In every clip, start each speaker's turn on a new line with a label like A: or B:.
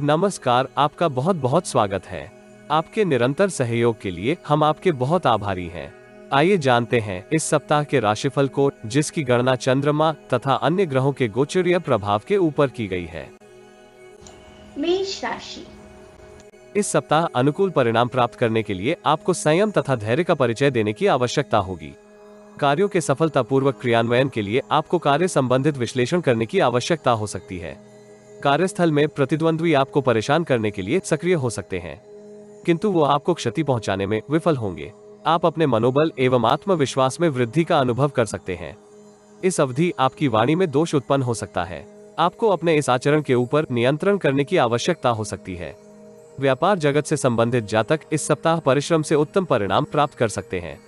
A: नमस्कार, आपका बहुत बहुत स्वागत है। आपके निरंतर सहयोग के लिए हम आपके बहुत आभारी हैं। आइए जानते हैं इस सप्ताह के राशिफल को, जिसकी गणना चंद्रमा तथा अन्य ग्रहों के गोचरीय प्रभाव के ऊपर की गई है।
B: मेष राशि।
A: इस सप्ताह अनुकूल परिणाम प्राप्त करने के लिए आपको संयम तथा धैर्य का परिचय देने की आवश्यकता होगी। कार्यों के सफलतापूर्वक क्रियान्वयन के लिए आपको कार्य संबंधित विश्लेषण करने की आवश्यकता हो सकती है। कार्यस्थल में प्रतिद्वंद्वी आपको परेशान करने के लिए सक्रिय हो सकते हैं, किंतु वो आपको क्षति पहुंचाने में विफल होंगे। आप अपने मनोबल एवं आत्मविश्वास में वृद्धि का अनुभव कर सकते हैं। इस अवधि आपकी वाणी में दोष उत्पन्न हो सकता है। आपको अपने इस आचरण के ऊपर नियंत्रण करने की आवश्यकता हो सकती है। व्यापार जगत से संबंधित जातक इस सप्ताह परिश्रम से उत्तम परिणाम प्राप्त कर सकते हैं।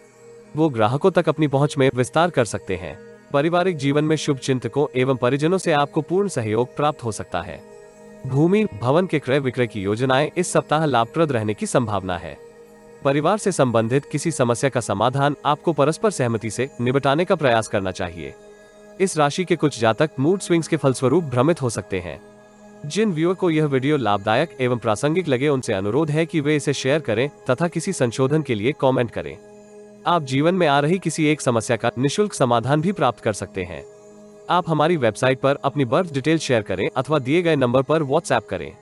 A: वो ग्राहकों तक अपनी पहुंच में विस्तार कर सकते हैं। पारिवारिक जीवन में शुभ चिंतकों एवं परिजनों से आपको पूर्ण सहयोग प्राप्त हो सकता है। भूमि भवन के क्रय विक्रय की योजनाएं इस सप्ताह लाभप्रद रहने की संभावना है। परिवार से संबंधित किसी समस्या का समाधान आपको परस्पर सहमति से निपटाने का प्रयास करना चाहिए। इस राशि के कुछ जातक मूड स्विंग्स के फलस्वरूप भ्रमित हो सकते हैं। जिन व्यूअर को यह वीडियो लाभदायक एवं प्रासंगिक लगे, उनसे अनुरोध है कि वे इसे शेयर करें तथा किसी संशोधन के लिए कमेंट करें। आप जीवन में आ रही किसी एक समस्या का निशुल्क समाधान भी प्राप्त कर सकते हैं। आप हमारी वेबसाइट पर अपनी बर्थ डिटेल शेयर करें अथवा दिए गए नंबर पर व्हाट्सएप करें।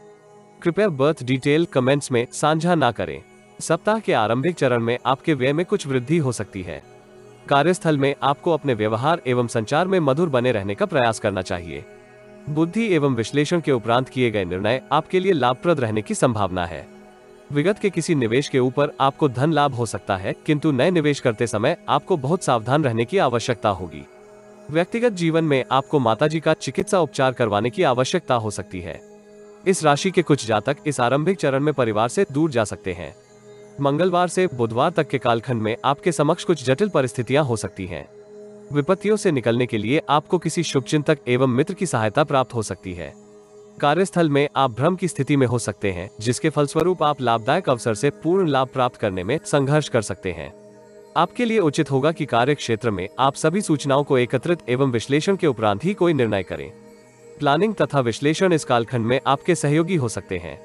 A: कृपया बर्थ डिटेल कमेंट्स में साझा ना करें। सप्ताह के आरंभिक चरण में आपके व्यय में कुछ वृद्धि हो सकती है। कार्यस्थल में आपको अपने व्यवहार एवं संचार में मधुर बने रहने का प्रयास करना चाहिए। बुद्धि एवं विश्लेषण के उपरांत किए गए निर्णय आपके लिए लाभप्रद रहने की संभावना है। विगत के किसी निवेश के ऊपर आपको धन लाभ हो सकता है, किंतु नए निवेश करते समय आपको बहुत सावधान रहने की आवश्यकता होगी। व्यक्तिगत जीवन में आपको माताजी का चिकित्सा उपचार करवाने की आवश्यकता हो सकती है। इस राशि के कुछ जातक इस आरंभिक चरण में परिवार से दूर जा सकते हैं। मंगलवार से बुधवार तक के कालखंड में आपके समक्ष कुछ जटिल परिस्थितियां हो सकती हैं। विपत्तियों से निकलने के लिए आपको किसी शुभचिंतक एवं मित्र की सहायता प्राप्त हो सकती है। कार्यस्थल में आप भ्रम की स्थिति में हो सकते हैं, जिसके फलस्वरूप आप लाभदायक अवसर से पूर्ण लाभ प्राप्त करने में संघर्ष कर सकते हैं। आपके लिए उचित होगा कि कार्य क्षेत्र में आप सभी सूचनाओं को एकत्रित एवं विश्लेषण के उपरांत ही कोई निर्णय करें। प्लानिंग तथा विश्लेषण इस कालखंड में आपके सहयोगी हो सकते हैं।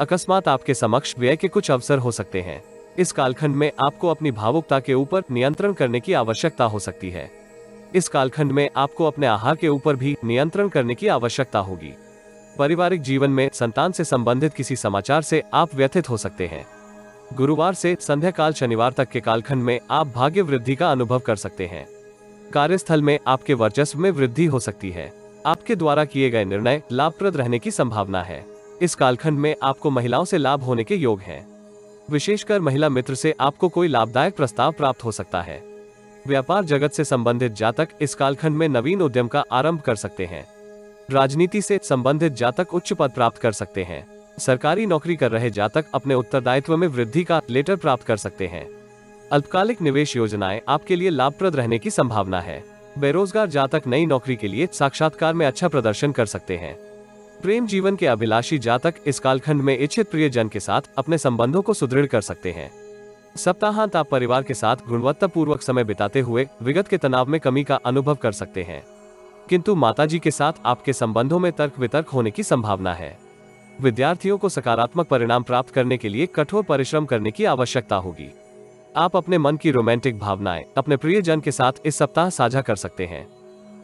A: अकस्मात आपके समक्ष व्यय के कुछ अवसर हो सकते हैं। इस कालखंड में आपको अपनी भावुकता के ऊपर नियंत्रण करने की आवश्यकता हो सकती है। इस कालखंड में आपको अपने आहार के ऊपर भी नियंत्रण करने की आवश्यकता होगी। पारिवारिक जीवन में संतान से संबंधित किसी समाचार से आप व्यथित हो सकते हैं। गुरुवार से संध्या काल शनिवार तक के कालखंड में आप भाग्य वृद्धि का अनुभव कर सकते हैं। कार्यस्थल में आपके वर्चस्व में वृद्धि हो सकती है। आपके द्वारा किए गए निर्णय लाभप्रद रहने की संभावना है। इस कालखंड में आपको महिलाओं से लाभ होने के योग हैं। विशेषकर महिला मित्र से आपको कोई लाभदायक प्रस्ताव प्राप्त हो सकता है। व्यापार जगत से संबंधित जातक इस कालखंड में नवीन उद्यम का आरंभ कर सकते हैं। राजनीति से संबंधित जातक उच्च पद प्राप्त कर सकते हैं। सरकारी नौकरी कर रहे जातक अपने उत्तरदायित्व में वृद्धि का लेटर प्राप्त कर सकते हैं। अल्पकालिक निवेश योजनाएं आपके लिए लाभप्रद रहने की संभावना है। बेरोजगार जातक नई नौकरी के लिए साक्षात्कार में अच्छा प्रदर्शन कर सकते हैं। प्रेम जीवन के अभिलाषी जातक इस कालखंड में इच्छित प्रियजन के साथ अपने संबंधों को सुदृढ़ कर सकते हैं। सप्ताहांत आप परिवार के साथ गुणवत्तापूर्वक समय बिताते हुए विगत के तनाव में कमी का अनुभव कर सकते हैं, किंतु माताजी के साथ आपके संबंधों में तर्क वितर्क होने की संभावना है। विद्यार्थियों को सकारात्मक परिणाम प्राप्त करने के लिए कठोर परिश्रम करने की आवश्यकता होगी। आप अपने मन की रोमांटिक भावनाएं अपने प्रियजन के साथ इस सप्ताह साझा कर सकते हैं।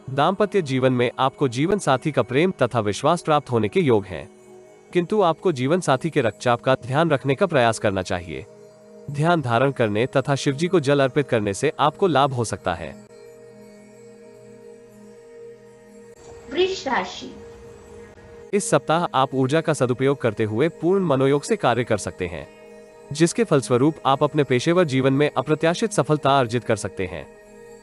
A: दाम्पत्य जीवन में आपको जीवन साथी का प्रेम तथा विश्वास प्राप्त होने के योग हैं, किंतु आपको जीवन साथी के रक्तचाप का ध्यान रखने का प्रयास करना चाहिए। ध्यान धारण करने तथा शिवजी को जल अर्पित करने से आपको लाभ हो सकता है।
B: वृष राशि।
A: इस सप्ताह आप ऊर्जा का सदुपयोग करते हुए पूर्ण मनोयोग से कार्य कर सकते हैं, जिसके फलस्वरूप आप अपने पेशेवर जीवन में अप्रत्याशित सफलता अर्जित कर सकते हैं।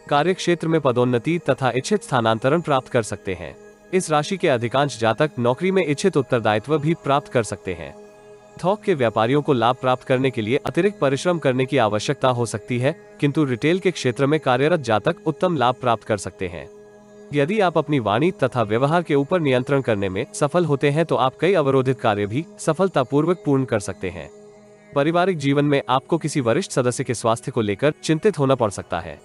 A: कार्य क्षेत्र में पदोन्नति तथा इच्छित स्थानांतरण प्राप्त कर सकते हैं। इस राशि के अधिकांश जातक नौकरी में इच्छित उत्तरदायित्व भी प्राप्त कर सकते हैं। थोक के व्यापारियों को लाभ प्राप्त करने के लिए अतिरिक्त परिश्रम करने की आवश्यकता हो सकती है, किंतु रिटेल के क्षेत्र में कार्यरत जातक उत्तम लाभ प्राप्त कर सकते हैं। यदि आप अपनी वाणी तथा व्यवहार के ऊपर नियंत्रण करने में सफल होते हैं, तो आप कई अवरोधित कार्य भी सफलतापूर्वक पूर्ण कर सकते हैं। पारिवारिक जीवन में आपको किसी वरिष्ठ सदस्य के स्वास्थ्य को लेकर चिंतित होना पड़ सकता है।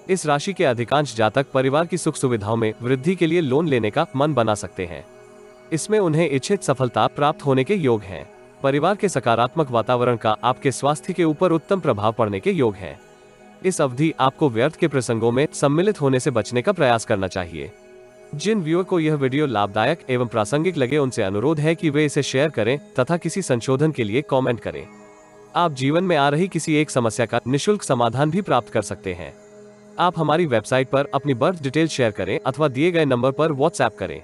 A: इस राशि के अधिकांश जातक परिवार की सुख सुविधाओं में वृद्धि के लिए लोन लेने का मन बना सकते हैं। इसमें उन्हें इच्छित सफलता प्राप्त होने के योग हैं। परिवार के सकारात्मक वातावरण का आपके स्वास्थ्य के ऊपर उत्तम प्रभाव पड़ने के योग हैं। इस अवधि आपको व्यर्थ के प्रसंगों में सम्मिलित होने से बचने का प्रयास करना चाहिए। जिन व्यूअर को यह वीडियो लाभदायक एवं प्रासंगिक लगे उनसे अनुरोध है कि वे इसे शेयर करें तथा किसी संशोधन के लिए कमेंट करें। आप जीवन में आ रही किसी एक समस्या का निःशुल्क समाधान भी प्राप्त कर सकते हैं। आप हमारी वेबसाइट पर अपनी बर्थ डिटेल शेयर करें अथवा दिए गए नंबर पर व्हाट्सएप करें।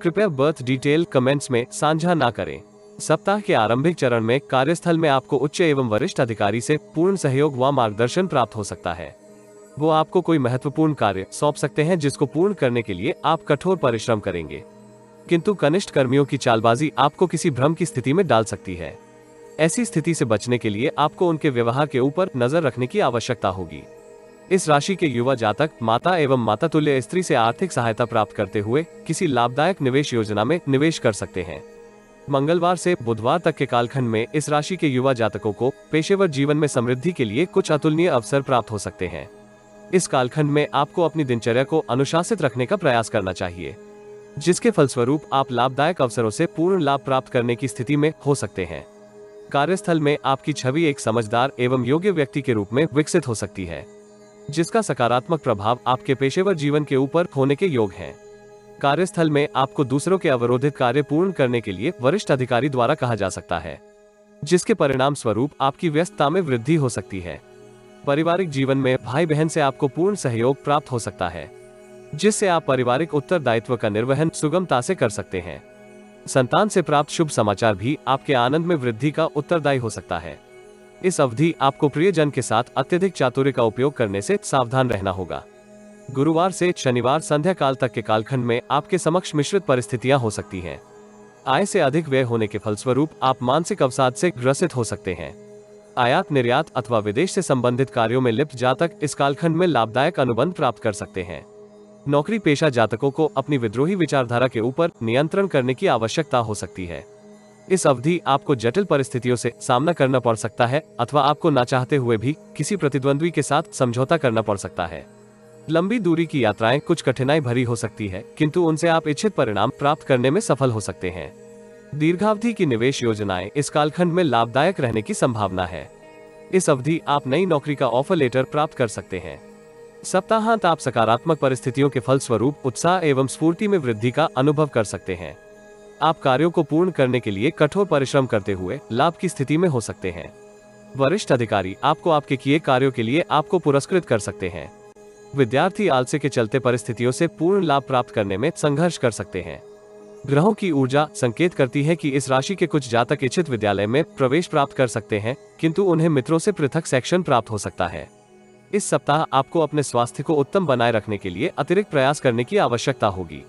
A: कृपया बर्थ डिटेल कमेंट्स में साझा ना करें। सप्ताह के आरंभिक चरण में कार्यस्थल में आपको उच्च एवं वरिष्ठ अधिकारी से पूर्ण सहयोग व मार्गदर्शन प्राप्त हो सकता है। वो आपको कोई महत्वपूर्ण कार्य सौंप सकते हैं जिसको पूर्ण करने के लिए आप कठोर परिश्रम करेंगे, किंतु कनिष्ठ कर्मियों की चालबाजी आपको किसी भ्रम की स्थिति में डाल सकती है। ऐसी स्थिति से बचने के लिए आपको उनके व्यवहार के ऊपर नजर रखने की आवश्यकता होगी। इस राशि के युवा जातक माता एवं माता तुल्य स्त्री से आर्थिक सहायता प्राप्त करते हुए किसी लाभदायक निवेश योजना में निवेश कर सकते हैं। मंगलवार से बुधवार तक के कालखंड में इस राशि के युवा जातकों को पेशेवर जीवन में समृद्धि के लिए कुछ अतुलनीय अवसर प्राप्त हो सकते हैं। इस कालखंड में आपको अपनी दिनचर्या को अनुशासित रखने का प्रयास करना चाहिए, जिसके फलस्वरूप आप लाभदायक अवसरों से पूर्ण लाभ प्राप्त करने की स्थिति में हो सकते हैं। कार्यस्थल में आपकी छवि एक समझदार एवं योग्य व्यक्ति के रूप में विकसित हो सकती है, जिसका सकारात्मक प्रभाव आपके पेशेवर जीवन के ऊपर होने के योग हैं। कार्यस्थल में आपको दूसरों के अवरोधित कार्य पूर्ण करने के लिए वरिष्ठ अधिकारी द्वारा कहा जा सकता है, जिसके परिणाम स्वरूप आपकी व्यस्तता में वृद्धि हो सकती है। पारिवारिक जीवन में भाई बहन से आपको पूर्ण सहयोग प्राप्त हो सकता है, जिससे आप पारिवारिक उत्तरदायित्व का निर्वहन सुगमता से कर सकते हैं। संतान से प्राप्त शुभ समाचार भी आपके आनंद में वृद्धि का उत्तरदायी हो सकता है। इस अवधि आपको प्रियजन के साथ अत्यधिक चातुर्य का उपयोग करने से सावधान रहना होगा। गुरुवार से शनिवार संध्या काल तक के कालखंड में आपके समक्ष मिश्रित परिस्थितियां हो सकती हैं। आय से अधिक व्यय होने के फलस्वरूप आप मानसिक अवसाद से ग्रसित हो सकते हैं। आयात निर्यात अथवा विदेश से संबंधित कार्यों में लिप्त जातक इस कालखंड में लाभदायक अनुबंध प्राप्त कर सकते हैं। नौकरी पेशा जातकों को अपनी विद्रोही विचारधारा के ऊपर नियंत्रण करने की आवश्यकता हो सकती है। इस अवधि आपको जटिल परिस्थितियों से सामना करना पड़ सकता है अथवा आपको ना चाहते हुए भी किसी प्रतिद्वंद्वी के साथ समझौता करना पड़ सकता है। लंबी दूरी की यात्राएं कुछ कठिनाई भरी हो सकती है, किंतु उनसे आप इच्छित परिणाम प्राप्त करने में सफल हो सकते हैं। दीर्घावधि की निवेश योजनाएं इस कालखंड में लाभदायक रहने की संभावना है। इस अवधि आप नई नौकरी का ऑफर लेटर प्राप्त कर सकते हैं। सप्ताहांत आप सकारात्मक परिस्थितियों के फलस्वरूप उत्साह एवं स्फूर्ति में वृद्धि का अनुभव कर सकते हैं। आप कार्यों को पूर्ण करने के लिए कठोर परिश्रम करते हुए लाभ की स्थिति में हो सकते हैं। वरिष्ठ अधिकारी आपको आपके किए कार्यों के लिए आपको पुरस्कृत कर सकते हैं। विद्यार्थी आलस्य के चलते परिस्थितियों से पूर्ण लाभ प्राप्त करने में संघर्ष कर सकते हैं। ग्रहों की ऊर्जा संकेत करती है कि इस राशि के कुछ जातक इच्छित विद्यालय में प्रवेश प्राप्त कर सकते हैं, किंतु उन्हें मित्रों से पृथक सेक्शन प्राप्त हो सकता है। इस सप्ताह आपको अपने स्वास्थ्य को उत्तम बनाए रखने के लिए अतिरिक्त प्रयास करने की आवश्यकता होगी।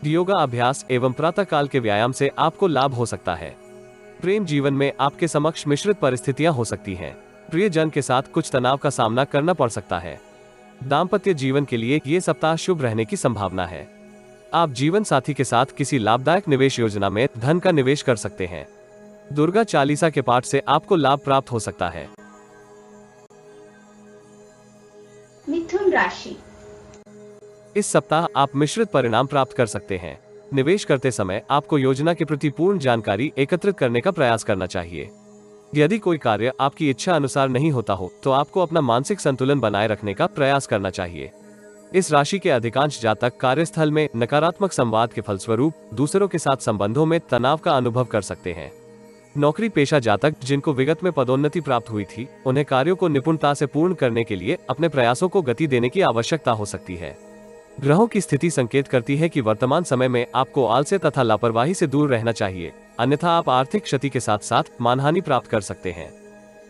A: योगा अभ्यास एवं प्रातः काल के व्यायाम से आपको लाभ हो सकता है। प्रेम जीवन में आपके समक्ष मिश्रित परिस्थितियां हो सकती हैं। प्रियजन के साथ कुछ तनाव का सामना करना पड़ सकता है। दाम्पत्य जीवन के लिए ये सप्ताह शुभ रहने की संभावना है। आप जीवन साथी के साथ किसी लाभदायक निवेश योजना में धन का निवेश कर सकते हैं। दुर्गा चालीसा के पाठ से आपको लाभ प्राप्त हो सकता है।
B: मिथुन राशि।
A: इस सप्ताह आप मिश्रित परिणाम प्राप्त कर सकते हैं। निवेश करते समय आपको योजना के प्रति पूर्ण जानकारी एकत्रित करने का प्रयास करना चाहिए। यदि कोई कार्य आपकी इच्छा अनुसार नहीं होता हो तो आपको अपना मानसिक संतुलन बनाए रखने का प्रयास करना चाहिए। इस राशि के अधिकांश जातक कार्यस्थल में नकारात्मक संवाद के फलस्वरूप दूसरों के साथ संबंधों में तनाव का अनुभव कर सकते हैं। नौकरी पेशा जातक जिनको विगत में पदोन्नति प्राप्त हुई थी, उन्हें कार्यों को निपुणता से पूर्ण करने के लिए अपने प्रयासों को गति देने की आवश्यकता हो सकती है। ग्रहों की स्थिति संकेत करती है कि वर्तमान समय में आपको आलस्य तथा लापरवाही से दूर रहना चाहिए, अन्यथा आप आर्थिक क्षति के साथ साथ मानहानि प्राप्त कर सकते हैं।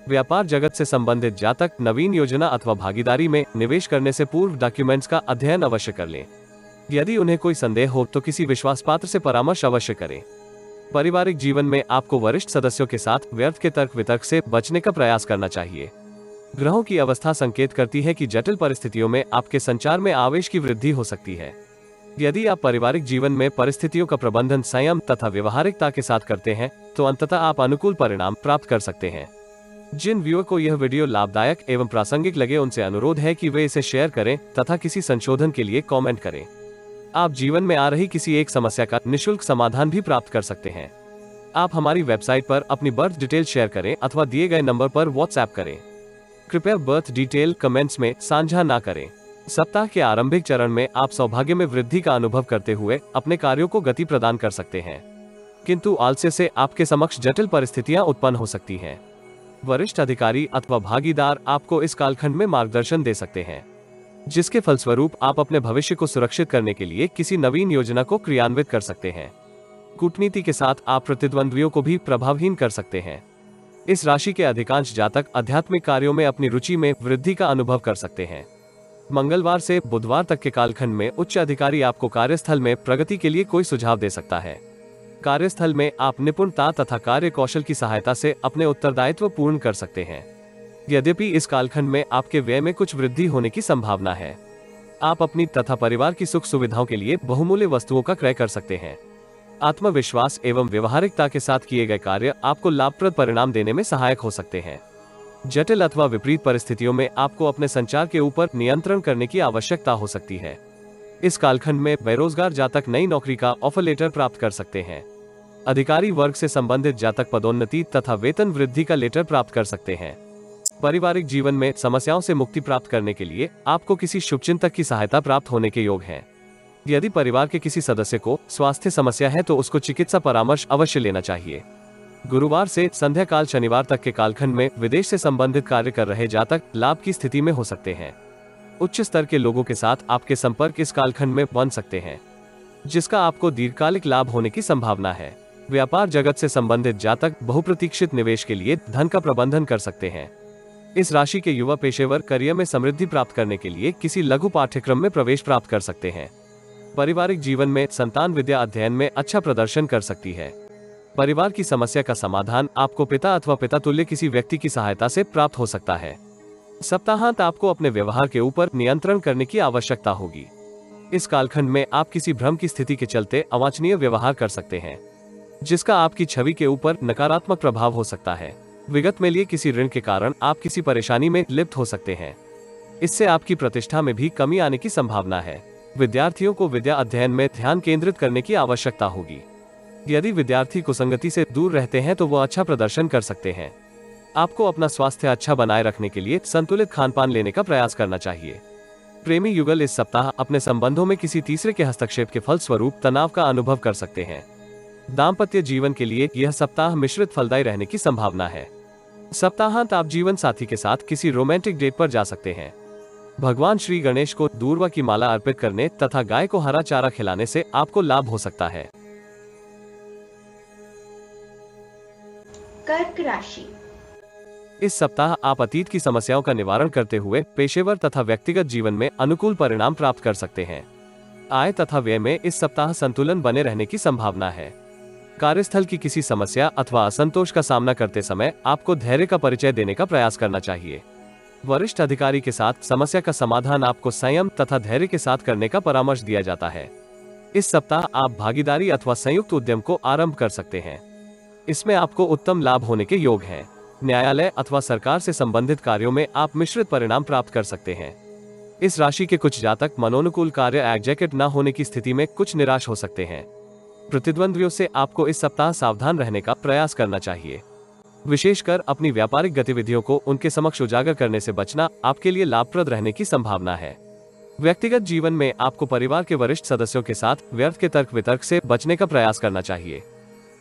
A: व्यापार जगत से संबंधित जातक नवीन योजना अथवा भागीदारी में निवेश करने से पूर्व डॉक्यूमेंट्स का अध्ययन अवश्य कर लें। यदि उन्हें कोई संदेह हो तो किसी विश्वास पात्र से परामर्श अवश्य करें। पारिवारिक जीवन में आपको वरिष्ठ सदस्यों के साथ व्यर्थ के तर्क वितर्क से बचने का प्रयास करना चाहिए। ग्रहों की अवस्था संकेत करती है कि जटिल परिस्थितियों में आपके संचार में आवेश की वृद्धि हो सकती है। यदि आप पारिवारिक जीवन में परिस्थितियों का प्रबंधन संयम तथा व्यवहारिकता के साथ करते हैं तो अंततः आप अनुकूल परिणाम प्राप्त कर सकते हैं। जिन व्यूअर को यह वीडियो लाभदायक एवं प्रासंगिक लगे उनसे अनुरोध है कि वे इसे शेयर करें तथा किसी संशोधन के लिए कमेंट करें। आप जीवन में आ रही किसी एक समस्या का निशुल्क समाधान भी प्राप्त कर सकते हैं। आप हमारी वेबसाइट पर अपनी बर्थ डिटेल शेयर करें अथवा दिए गए नंबर पर व्हाट्सएप करें। कृपया बर्थ डिटेल कमेंट्स में साझा ना करें। सप्ताह के आरंभिक चरण में आप सौभाग्य में वृद्धि का अनुभव करते हुए अपने कार्यों को गति प्रदान कर सकते हैं, किंतु आलस्य से आपके समक्ष जटिल परिस्थितियां उत्पन्न हो सकती हैं। वरिष्ठ अधिकारी अथवा भागीदार आपको इस कालखंड में मार्गदर्शन दे सकते हैं, जिसके फलस्वरूप आप अपने भविष्य को सुरक्षित करने के लिए किसी नवीन योजना को क्रियान्वित कर सकते हैं। कूटनीति के साथ आप प्रतिद्वंद्वियों को भी प्रभावहीन कर सकते हैं। इस राशि के अधिकांश जातक आध्यात्मिक कार्यों में अपनी रुचि में वृद्धि का अनुभव कर सकते हैं। मंगलवार से बुधवार तक के कालखंड में उच्च अधिकारी आपको कार्यस्थल में प्रगति के लिए कोई सुझाव दे सकता है। कार्यस्थल में आप निपुणता तथा कार्य कौशल की सहायता से अपने उत्तरदायित्व पूर्ण कर सकते हैं। यद्यपि इस कालखंड में आपके व्यय में कुछ वृद्धि होने की संभावना है। आप अपनी तथा परिवार की सुख सुविधाओं के लिए बहुमूल्य वस्तुओं का क्रय कर सकते हैं। आत्मविश्वास एवं व्यवहारिकता के साथ किए गए कार्य आपको लाभप्रद परिणाम देने में सहायक हो सकते हैं। जटिल अथवा विपरीत परिस्थितियों में आपको अपने संचार के ऊपर नियंत्रण करने की आवश्यकता हो सकती है। इस कालखंड में बेरोजगार जातक नई नौकरी का ऑफर लेटर प्राप्त कर सकते हैं। अधिकारी वर्ग से संबंधित जातक पदोन्नति तथा वेतन वृद्धि का लेटर प्राप्त कर सकते हैं। पारिवारिक जीवन में समस्याओं से मुक्ति प्राप्त करने के लिए आपको किसी शुभचिंतक की सहायता प्राप्त होने के योग हैं। यदि परिवार के किसी सदस्य को स्वास्थ्य समस्या है तो उसको चिकित्सा परामर्श अवश्य लेना चाहिए। गुरुवार से संध्या काल शनिवार तक के कालखंड में विदेश से संबंधित कार्य कर रहे जातक लाभ की स्थिति में हो सकते हैं। उच्च स्तर के लोगों के साथ आपके संपर्क इस कालखंड में बन सकते हैं, जिसका आपको दीर्घकालिक लाभ होने की संभावना है। व्यापार जगत से संबंधित जातक बहुप्रतीक्षित निवेश के लिए धन का प्रबंधन कर सकते हैं। इस राशि के युवा पेशेवर करियर में समृद्धि प्राप्त करने के लिए किसी लघु पाठ्यक्रम में प्रवेश प्राप्त कर सकते हैं। पारिवारिक जीवन में संतान विद्या अध्ययन में अच्छा प्रदर्शन कर सकती है। परिवार की समस्या का समाधान आपको पिता अथवा पिता तुल्य किसी व्यक्ति की सहायता से प्राप्त हो सकता है। सप्ताहांत आपको अपने व्यवहार के ऊपर नियंत्रण करने की आवश्यकता होगी। इस कालखंड में आप किसी भ्रम की स्थिति के चलते अवांछनीय व्यवहार कर सकते हैं, जिसका आपकी छवि के ऊपर नकारात्मक प्रभाव हो सकता है। विगत में लिए किसी ऋण के कारण आप किसी परेशानी में लिप्त हो सकते हैं। इससे आपकी प्रतिष्ठा में भी कमी आने की संभावना है। विद्यार्थियों को विद्या अध्ययन में ध्यान केंद्रित करने की आवश्यकता होगी। यदि विद्यार्थी कुसंगति से दूर रहते हैं तो वो अच्छा प्रदर्शन कर सकते हैं। आपको अपना स्वास्थ्य अच्छा बनाए रखने के लिए संतुलित खानपान लेने का प्रयास करना चाहिए। प्रेमी युगल इस सप्ताह अपने संबंधों में किसी तीसरे के हस्तक्षेप के फलस्वरूप तनाव का अनुभव कर सकते हैं। दाम्पत्य जीवन के लिए यह सप्ताह मिश्रित फलदायी रहने की संभावना है। सप्ताहांत आप जीवन साथी के साथ किसी रोमांटिक डेट पर जा सकते हैं। भगवान श्री गणेश को दूर्वा की माला अर्पित करने तथा गाय को हरा चारा खिलाने से आपको लाभ हो सकता है।
B: कर्क राशि।
A: इस सप्ताह आप अतीत की समस्याओं का निवारण करते हुए पेशेवर तथा व्यक्तिगत जीवन में अनुकूल परिणाम प्राप्त कर सकते हैं। आय तथा व्यय में इस सप्ताह संतुलन बने रहने की संभावना है। कार्यस्थल की किसी समस्या अथवा असंतोष का सामना करते समय आपको धैर्य का परिचय देने का प्रयास करना चाहिए। वरिष्ठ अधिकारी के साथ समस्या का समाधान आपको संयम तथा धैर्य के साथ करने का परामर्श दिया जाता है। इस सप्ताह आप भागीदारी अथवा संयुक्त उद्यम को आरंभ कर सकते हैं। इसमें आपको उत्तम लाभ होने के योग हैं। न्यायालय अथवा सरकार से संबंधित कार्यों में आप मिश्रित परिणाम प्राप्त कर सकते हैं। इस राशि के कुछ जातक मनोनुकूल कार्य एग्जीक्यूट न होने की स्थिति में कुछ निराश हो सकते हैं। प्रतिद्वंद्वियों से आपको इस सप्ताह सावधान रहने का प्रयास करना चाहिए। विशेषकर अपनी व्यापारिक गतिविधियों को उनके समक्ष उजागर करने से बचना आपके लिए लाभप्रद रहने की संभावना है। व्यक्तिगत जीवन में आपको परिवार के वरिष्ठ सदस्यों के साथ व्यर्थ के तर्क वितर्क से बचने का प्रयास करना चाहिए।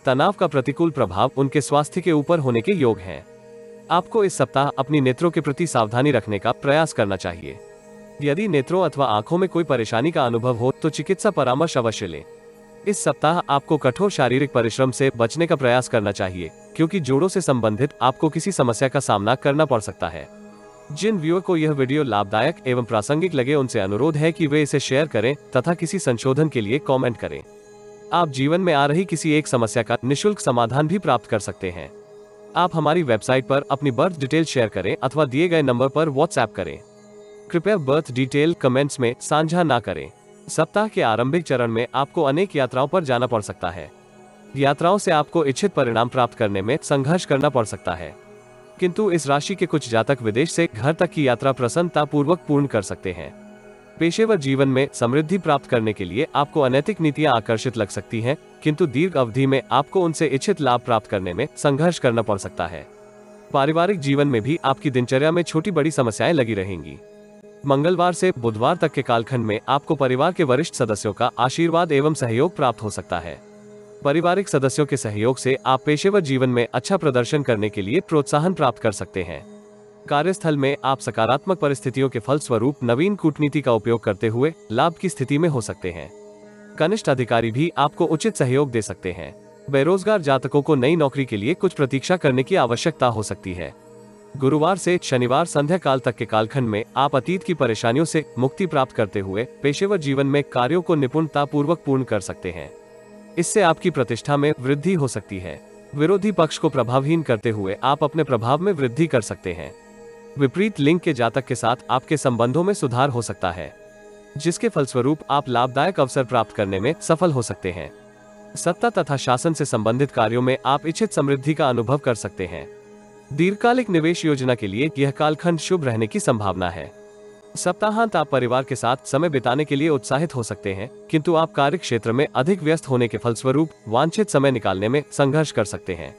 A: तनाव का प्रतिकूल प्रभाव उनके स्वास्थ्य के ऊपर होने के योग हैं। आपको इस सप्ताह अपनी नेत्रों के प्रति सावधानी रखने का प्रयास करना चाहिए। यदि नेत्रों अथवा आंखों में कोई परेशानी का अनुभव हो तो चिकित्सा परामर्श अवश्य लें। इस सप्ताह आपको कठोर शारीरिक परिश्रम से बचने का प्रयास करना चाहिए, क्योंकि जोड़ों से संबंधित आपको किसी समस्या का सामना करना पड़ सकता है। जिन व्यूअर को यह वीडियो लाभदायक एवं प्रासंगिक लगे उनसे अनुरोध है कि वे इसे शेयर करें तथा किसी संशोधन के लिए कमेंट करें। आप जीवन में आ रही किसी एक समस्या का निःशुल्क समाधान भी प्राप्त कर सकते हैं। आप हमारी वेबसाइट पर अपनी बर्थ डिटेल शेयर करें अथवा दिए गए नंबर पर व्हाट्सएप करें। कृपया बर्थ डिटेल कमेंट्स में साझा ना करें। सप्ताह के आरंभिक चरण में आपको अनेक यात्राओं पर जाना पड़ सकता है। यात्राओं से आपको इच्छित परिणाम प्राप्त करने में संघर्ष करना पड़ सकता है, किंतु इस राशि के कुछ जातक विदेश से घर तक की यात्रा प्रसन्नता पूर्वक पूर्ण कर सकते हैं। पेशेवर जीवन में समृद्धि प्राप्त करने के लिए आपको अनैतिक नीतियां आकर्षित लग सकती हैं, किंतु दीर्घ अवधि में आपको उनसे इच्छित लाभ प्राप्त करने में संघर्ष करना पड़ सकता है। पारिवारिक जीवन में भी आपकी दिनचर्या में छोटी बड़ी समस्याएं लगी रहेंगी। मंगलवार से बुधवार तक के कालखंड में आपको परिवार के वरिष्ठ सदस्यों का आशीर्वाद एवं सहयोग प्राप्त हो सकता है। पारिवारिक सदस्यों के सहयोग से आप पेशेवर जीवन में अच्छा प्रदर्शन करने के लिए प्रोत्साहन प्राप्त कर सकते हैं। कार्यस्थल में आप सकारात्मक परिस्थितियों के फलस्वरूप नवीन कूटनीति का उपयोग करते हुए लाभ की स्थिति में हो सकते हैं। कनिष्ठ अधिकारी भी आपको उचित सहयोग दे सकते हैं। बेरोजगार जातकों को नई नौकरी के लिए कुछ प्रतीक्षा करने की आवश्यकता हो सकती है। गुरुवार से शनिवार संध्या काल तक के कालखंड में आप अतीत की परेशानियों से मुक्ति प्राप्त करते हुए पेशेवर जीवन में कार्यों को निपुणता पूर्वक पूर्ण कर सकते हैं। इससे आपकी प्रतिष्ठा में वृद्धि हो सकती है। विरोधी पक्ष को प्रभावहीन करते हुए आप अपने प्रभाव में वृद्धि कर सकते हैं। विपरीत लिंग के जातक के साथ आपके संबंधों में सुधार हो सकता है, जिसके फलस्वरूप आप लाभदायक अवसर प्राप्त करने में सफल हो सकते हैं। सत्ता तथा शासन से संबंधित कार्यों में आप इच्छित समृद्धि का अनुभव कर सकते हैं। दीर्घकालिक निवेश योजना के लिए यह कालखंड शुभ रहने की संभावना है। सप्ताहांत आप परिवार के साथ समय बिताने के लिए उत्साहित हो सकते हैं, किंतु आप कार्य क्षेत्र में अधिक व्यस्त होने के फलस्वरूप वांछित समय निकालने में संघर्ष कर सकते हैं।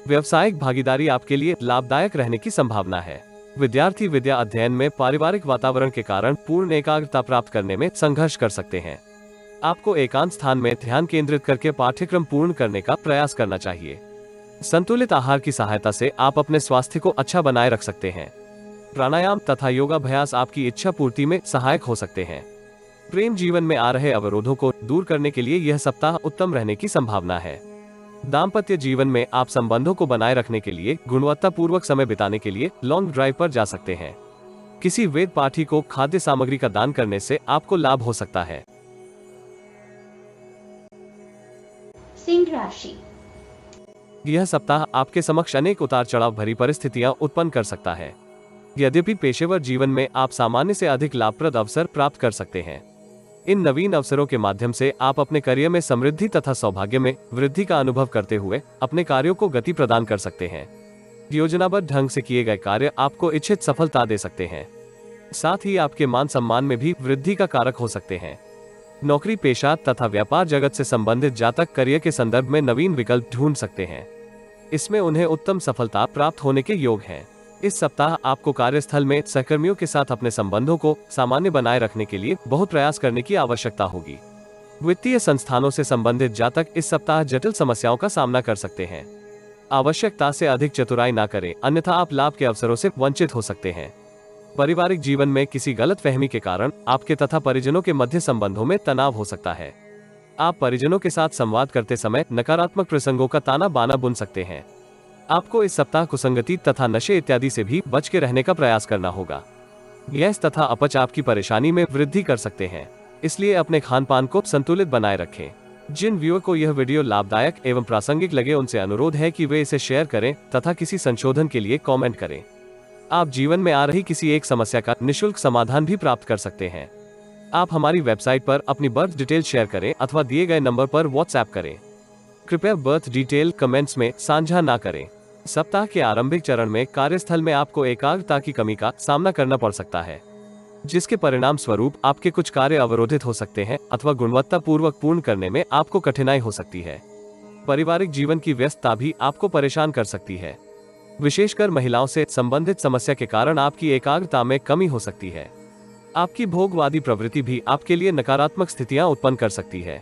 A: व्यवसायिक भागीदारी आपके लिए लाभदायक रहने की संभावना है। विद्यार्थी विद्या अध्ययन में पारिवारिक वातावरण के कारण पूर्ण एकाग्रता प्राप्त करने में संघर्ष कर सकते हैं। आपको एकांत स्थान में ध्यान केंद्रित करके पाठ्यक्रम पूर्ण करने का प्रयास करना चाहिए। संतुलित आहार की सहायता से आप अपने स्वास्थ्य को अच्छा बनाए रख सकते हैं। प्राणायाम तथा योगाभ्यास आपकी इच्छा पूर्ति में सहायक हो सकते हैं। प्रेम जीवन में आ रहे अवरोधों को दूर करने के लिए यह सप्ताह उत्तम रहने की संभावना है। दाम्पत्य जीवन में आप संबंधों को बनाए रखने के लिए गुणवत्तापूर्वक समय बिताने के लिए लॉन्ग ड्राइव पर जा सकते हैं। किसी वेद पाठी को खाद्य सामग्री का दान करने से आपको लाभ हो सकता है।
B: सिंह राशि।
A: यह सप्ताह आपके समक्ष अनेक उतार चढ़ाव भरी परिस्थितियां उत्पन्न कर सकता है। यद्यपि पेशेवर जीवन में आप सामान्य से अधिक लाभप्रद अवसर प्राप्त कर सकते हैं। इन नवीन अवसरों के माध्यम से आप अपने करियर में समृद्धि तथा सौभाग्य में वृद्धि का अनुभव करते हुए अपने कार्यों को गति प्रदान कर सकते हैं। योजनाबद्ध ढंग से किए गए कार्य आपको इच्छित सफलता दे सकते हैं। साथ ही आपके मान सम्मान में भी वृद्धि का कारक हो सकते हैं। नौकरी पेशा तथा व्यापार जगत से संबंधित जातक करियर के संदर्भ में नवीन विकल्प ढूंढ सकते हैं। इसमें उन्हें उत्तम सफलता प्राप्त होने के योग हैं। इस सप्ताह आपको कार्यस्थल में सहकर्मियों के साथ अपने संबंधों को सामान्य बनाए रखने के लिए बहुत प्रयास करने की आवश्यकता होगी। वित्तीय संस्थानों से संबंधित जातक इस सप्ताह जटिल समस्याओं का सामना कर सकते हैं। आवश्यकता से अधिक चतुराई ना करें, अन्यथा आप लाभ के अवसरों से वंचित हो सकते हैं। पारिवारिक जीवन में किसी गलतफहमी के कारण आपके तथा परिजनों के मध्य संबंधों में तनाव हो सकता है। आप परिजनों के साथ संवाद करते समय नकारात्मक प्रसंगों का ताना बाना बुन सकते हैं। आपको इस सप्ताह कुसंगति तथा नशे इत्यादि से भी बच के रहने का प्रयास करना होगा। गैस तथा अपच आपकी परेशानी में वृद्धि कर सकते हैं, इसलिए अपने खान पान को संतुलित बनाए रखें। जिन व्यूअर को यह वीडियो लाभदायक एवं प्रासंगिक लगे उनसे अनुरोध है कि वे इसे शेयर करें तथा किसी संशोधन के लिए कमेंट करें। आप जीवन में आ रही किसी एक समस्या का निःशुल्क समाधान भी प्राप्त कर सकते हैं। आप हमारी वेबसाइट पर अपनी बर्थ डिटेल शेयर करें अथवा दिए गए नंबर पर व्हाट्सएप करें। कृपया बर्थ डिटेल कमेंट्स में साझा ना करें। सप्ताह के आरंभिक चरण में कार्यस्थल में आपको एकाग्रता की कमी का सामना करना पड़ सकता है, जिसके परिणाम स्वरूप आपके कुछ कार्य अवरोधित हो सकते हैं अथवा गुणवत्ता पूर्वक पूर्ण करने में आपको कठिनाई हो सकती है। पारिवारिक जीवन की व्यस्तता भी आपको परेशान कर सकती है। विशेषकर महिलाओं से संबंधित समस्या के कारण आपकी एकाग्रता में कमी हो सकती है। आपकी भोगवादी प्रवृत्ति भी आपके लिए नकारात्मक स्थितियां उत्पन्न कर सकती है।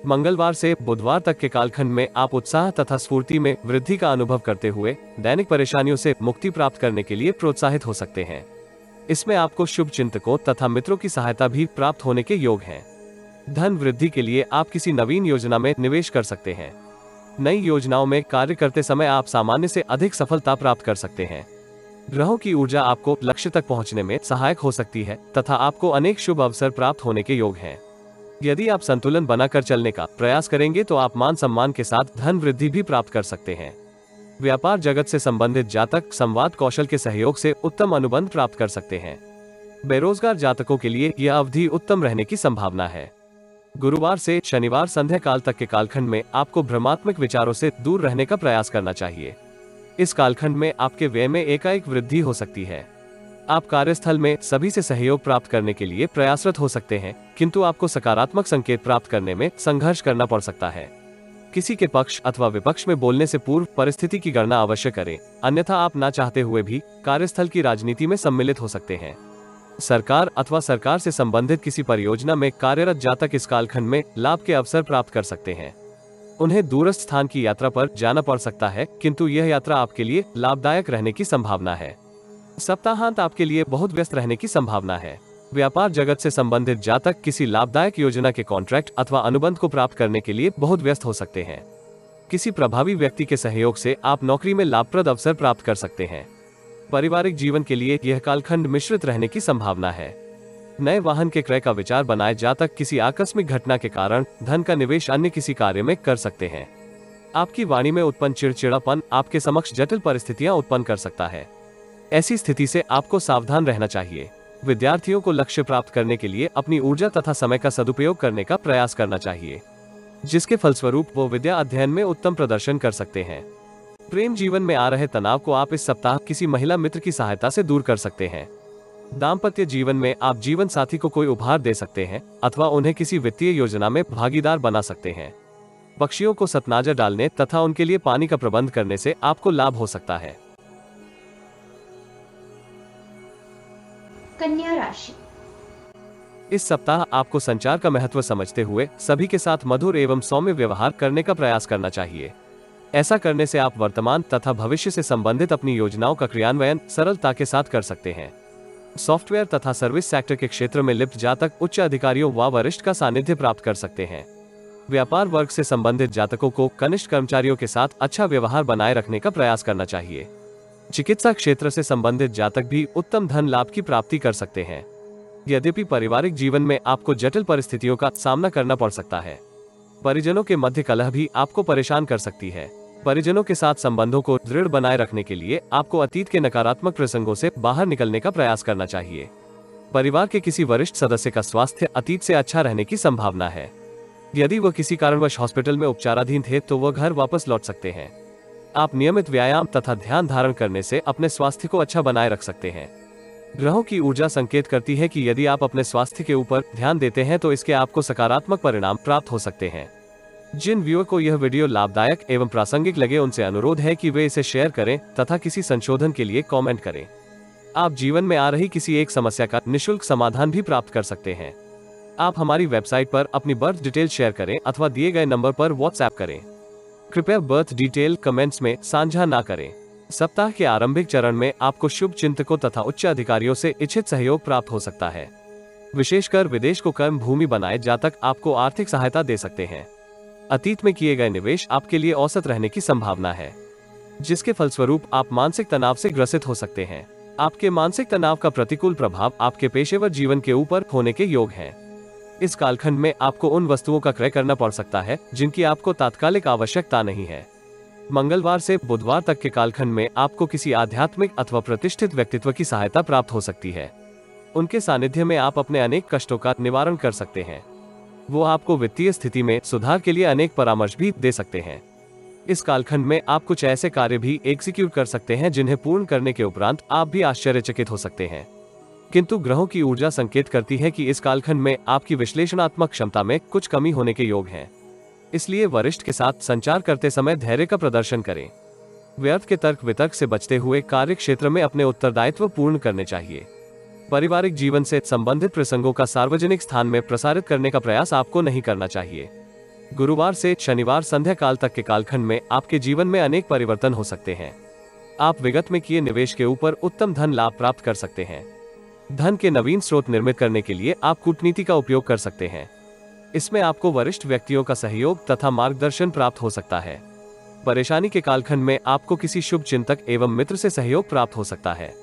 A: मंगलवार से बुधवार तक के कालखंड में आप उत्साह तथा स्फूर्ति में वृद्धि का अनुभव करते हुए दैनिक परेशानियों से मुक्ति प्राप्त करने के लिए प्रोत्साहित हो सकते हैं। इसमें आपको शुभ चिंतकों तथा मित्रों की सहायता भी प्राप्त होने के योग हैं। धन वृद्धि के लिए आप किसी नवीन योजना में निवेश कर सकते हैं। नई योजनाओं में कार्य करते समय आप सामान्य से अधिक सफलता प्राप्त कर सकते हैं। ग्रहों की ऊर्जा आपको लक्ष्य तक पहुंचने में सहायक हो सकती है तथा आपको अनेक शुभ अवसर प्राप्त होने के योग हैं। यदि आप संतुलन बनाकर चलने का प्रयास करेंगे तो आप मान सम्मान के साथ धन वृद्धि भी प्राप्त कर सकते हैं। व्यापार जगत से संबंधित जातक संवाद कौशल के सहयोग से उत्तम अनुबंध प्राप्त कर सकते हैं। बेरोजगार जातकों के लिए यह अवधि उत्तम रहने की संभावना है। गुरुवार से शनिवार संध्या काल तक के कालखंड में आपको भ्रमात्मक विचारों से दूर रहने का प्रयास करना चाहिए। इस कालखंड में आपके व्यय में एकाएक वृद्धि हो सकती है। आप कार्यस्थल में सभी से सहयोग प्राप्त करने के लिए प्रयासरत हो सकते हैं, किंतु आपको सकारात्मक संकेत प्राप्त करने में संघर्ष करना पड़ सकता है। किसी के पक्ष अथवा विपक्ष में बोलने से पूर्व परिस्थिति की गणना अवश्य करें, अन्यथा आप ना चाहते हुए भी कार्यस्थल की राजनीति में सम्मिलित हो सकते हैं। सरकार अथवा सरकार से संबंधित किसी परियोजना में कार्यरत जातक इस कालखंड में लाभ के अवसर प्राप्त कर सकते हैं। उन्हें दूरस्थ स्थान की यात्रा पर जाना पड़ सकता है, किंतु यह यात्रा आपके लिए लाभदायक रहने की संभावना है। सप्ताहांत आपके लिए बहुत व्यस्त रहने की संभावना है। व्यापार जगत से संबंधित जातक किसी लाभदायक योजना के कॉन्ट्रैक्ट अथवा अनुबंध को प्राप्त करने के लिए बहुत व्यस्त हो सकते हैं। किसी प्रभावी व्यक्ति के सहयोग से आप नौकरी में लाभप्रद अवसर प्राप्त कर सकते हैं। पारिवारिक जीवन के लिए यह कालखंड मिश्रित रहने की संभावना है। नए वाहन के क्रय का विचार बनाए जातक किसी आकस्मिक घटना के कारण धन का निवेश अन्य किसी कार्य में कर सकते हैं। आपकी वाणी में उत्पन्न चिड़चिड़ापन आपके समक्ष जटिल परिस्थितियां उत्पन्न कर सकता है। ऐसी स्थिति से आपको सावधान रहना चाहिए। विद्यार्थियों को लक्ष्य प्राप्त करने के लिए अपनी ऊर्जा तथा समय का सदुपयोग करने का प्रयास करना चाहिए, जिसके फलस्वरूप वो विद्या अध्ययन में उत्तम प्रदर्शन कर सकते हैं। प्रेम जीवन में आ रहे तनाव को आप इस सप्ताह किसी महिला मित्र की सहायता से दूर कर सकते हैं। दाम्पत्य जीवन में आप जीवन साथी को कोई उपहार दे सकते हैं अथवा उन्हें किसी वित्तीय योजना में भागीदार बना सकते हैं। पक्षियों को सतनाजर डालने तथा उनके लिए पानी का प्रबंध करने से आपको लाभ हो सकता है।
B: कन्या राशि।
A: इस सप्ताह आपको संचार का महत्व समझते हुए सभी के साथ मधुर एवं सौम्य व्यवहार करने का प्रयास करना चाहिए। ऐसा करने से आप वर्तमान तथा भविष्य से संबंधित अपनी योजनाओं का क्रियान्वयन सरलता के साथ कर सकते हैं। सॉफ्टवेयर तथा सर्विस सेक्टर के क्षेत्र में लिप्त जातक उच्च अधिकारियों व वरिष्ठ का सानिध्य प्राप्त कर सकते हैं। व्यापार वर्ग से संबंधित जातकों को कनिष्ठ कर्मचारियों के साथ अच्छा व्यवहार बनाए रखने का प्रयास करना चाहिए। चिकित्सा क्षेत्र से संबंधित जातक भी उत्तम धन लाभ की प्राप्ति कर सकते हैं। यद्यपि पारिवारिक जीवन में आपको जटिल परिस्थितियों का सामना करना पड़ सकता है। परिजनों के मध्य कलह भी आपको परेशान कर सकती है। परिजनों के साथ संबंधों को दृढ़ बनाए रखने के लिए आपको अतीत के नकारात्मक प्रसंगों से बाहर निकलने का प्रयास करना चाहिए। परिवार के किसी वरिष्ठ सदस्य का स्वास्थ्य अतीत से अच्छा रहने की संभावना है। यदि वह किसी कारणवश हॉस्पिटल में उपचाराधीन थे तो वह घर वापस लौट सकते हैं। आप नियमित व्यायाम तथा ध्यान धारण करने से अपने स्वास्थ्य को अच्छा बनाए रख सकते हैं। ग्रहों की ऊर्जा संकेत करती है कि यदि आप अपने स्वास्थ्य के ऊपर ध्यान देते हैं तो इसके आपको सकारात्मक परिणाम प्राप्त हो सकते हैं। जिन व्यूअर को यह वीडियो लाभदायक एवं प्रासंगिक लगे उनसे अनुरोध है कि वे इसे शेयर करें तथा किसी संशोधन के लिए कमेंट करें। आप जीवन में आ रही किसी एक समस्या का निःशुल्क समाधान भी प्राप्त कर सकते हैं। आप हमारी वेबसाइट पर अपनी बर्थ डिटेल शेयर करें अथवा दिए गए नंबर पर व्हाट्सएप करें। कृपया बर्थ डिटेल कमेंट्स में साझा ना करें। सप्ताह के आरंभिक चरण में आपको शुभ चिंतकों तथा उच्च अधिकारियों से इच्छित सहयोग प्राप्त हो सकता है। विशेषकर विदेश को कर्म भूमि बनाए जातक आपको आर्थिक सहायता दे सकते हैं। अतीत में किए गए निवेश आपके लिए औसत रहने की संभावना है, जिसके फलस्वरूप आप मानसिक तनाव से ग्रसित हो सकते हैं। आपके मानसिक तनाव का प्रतिकूल प्रभाव आपके पेशेवर जीवन के ऊपर होने के योग है। इस कालखंड में आपको उन वस्तुओं का क्रय करना पड़ सकता है जिनकी आपको तात्कालिक आवश्यकता नहीं है। मंगलवार से बुधवार तक के कालखंड में आपको किसी आध्यात्मिक अथवा प्रतिष्ठित व्यक्तित्व की सहायता प्राप्त हो सकती है। उनके सानिध्य में आप अपने अनेक कष्टों का निवारण कर सकते हैं। वो आपको वित्तीय स्थिति में सुधार के लिए अनेक परामर्श भी दे सकते हैं। इस कालखंड में आप कुछ ऐसे कार्य भी एग्जीक्यूट कर सकते हैं जिन्हें पूर्ण करने के उपरांत आप भी आश्चर्यचकित हो सकते हैं। किंतु ग्रहों की ऊर्जा संकेत करती है कि इस कालखंड में आपकी विश्लेषणात्मक क्षमता में कुछ कमी होने के योग हैं। इसलिए वरिष्ठ के साथ संचार करते समय धैर्य का प्रदर्शन करें। व्यर्थ के तर्क वितर्क से बचते हुए कार्य क्षेत्र में अपने उत्तरदायित्व पूर्ण करने चाहिए। पारिवारिक जीवन से संबंधित प्रसंगों का सार्वजनिक स्थान में प्रसारित करने का प्रयास आपको नहीं करना चाहिए। गुरुवार से शनिवार संध्या काल तक के कालखंड में आपके जीवन में अनेक परिवर्तन हो सकते हैं। आप विगत में किए निवेश के ऊपर उत्तम धन लाभ प्राप्त कर सकते हैं। धन के नवीन स्रोत निर्मित करने के लिए आप कूटनीति का उपयोग कर सकते हैं। इसमें आपको वरिष्ठ व्यक्तियों का सहयोग तथा मार्गदर्शन प्राप्त हो सकता है। परेशानी के कालखंड में आपको किसी शुभ चिंतक एवं मित्र से सहयोग प्राप्त हो सकता है।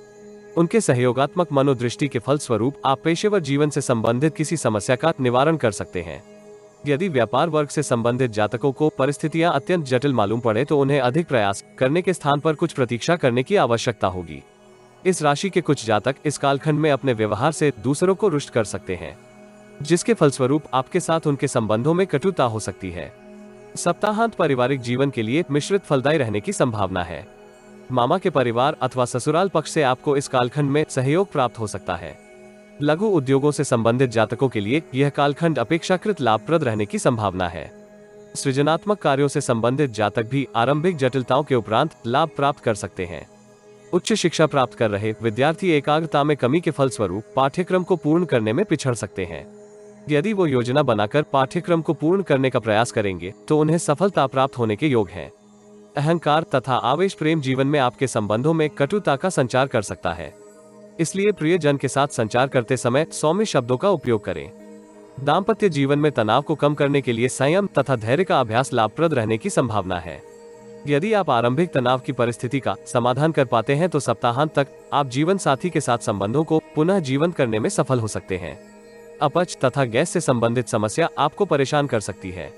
A: उनके सहयोगात्मक मनोदृष्टि के फलस्वरूप आप पेशेवर जीवन से संबंधित किसी समस्या का निवारण कर सकते हैं। यदि व्यापार वर्ग से संबंधित जातकों को परिस्थितियां अत्यंत जटिल मालूम पड़े तो उन्हें अधिक प्रयास करने के स्थान पर कुछ प्रतीक्षा करने की आवश्यकता होगी। इस राशि के कुछ जातक इस कालखंड में अपने व्यवहार से दूसरों को रुष्ट कर सकते हैं, जिसके फलस्वरूप आपके साथ उनके संबंधों में कटुता हो सकती है। सप्ताहांत पारिवारिक जीवन के लिए मिश्रित फलदायी रहने की संभावना है। मामा के परिवार अथवा ससुराल पक्ष से आपको इस कालखंड में सहयोग प्राप्त हो सकता है। लघु उद्योगों से संबंधित जातकों के लिए यह कालखंड अपेक्षाकृत लाभप्रद रहने की संभावना है। सृजनात्मक कार्यों से संबंधित जातक भी आरंभिक जटिलताओं के उपरांत लाभ प्राप्त कर सकते हैं। उच्च शिक्षा प्राप्त कर रहे विद्यार्थी एकाग्रता में कमी के फलस्वरूप पाठ्यक्रम को पूर्ण करने में पिछड़ सकते हैं। यदि वो योजना बनाकर पाठ्यक्रम को पूर्ण करने का प्रयास करेंगे तो उन्हें सफलता प्राप्त होने के योग हैं। अहंकार तथा आवेश प्रेम जीवन में आपके संबंधों में कटुता का संचार कर सकता है, इसलिए प्रियजन के साथ संचार करते समय सौम्य शब्दों का उपयोग करें। दाम्पत्य जीवन में तनाव को कम करने के लिए संयम तथा धैर्य का अभ्यास लाभप्रद रहने की संभावना है। यदि आप आरंभिक तनाव की परिस्थिति का समाधान कर पाते हैं तो सप्ताहांत तक आप जीवन साथी के साथ संबंधों को पुनः जीवंत करने में सफल हो सकते हैं। अपच तथा गैस से संबंधित समस्या आपको परेशान कर सकती है।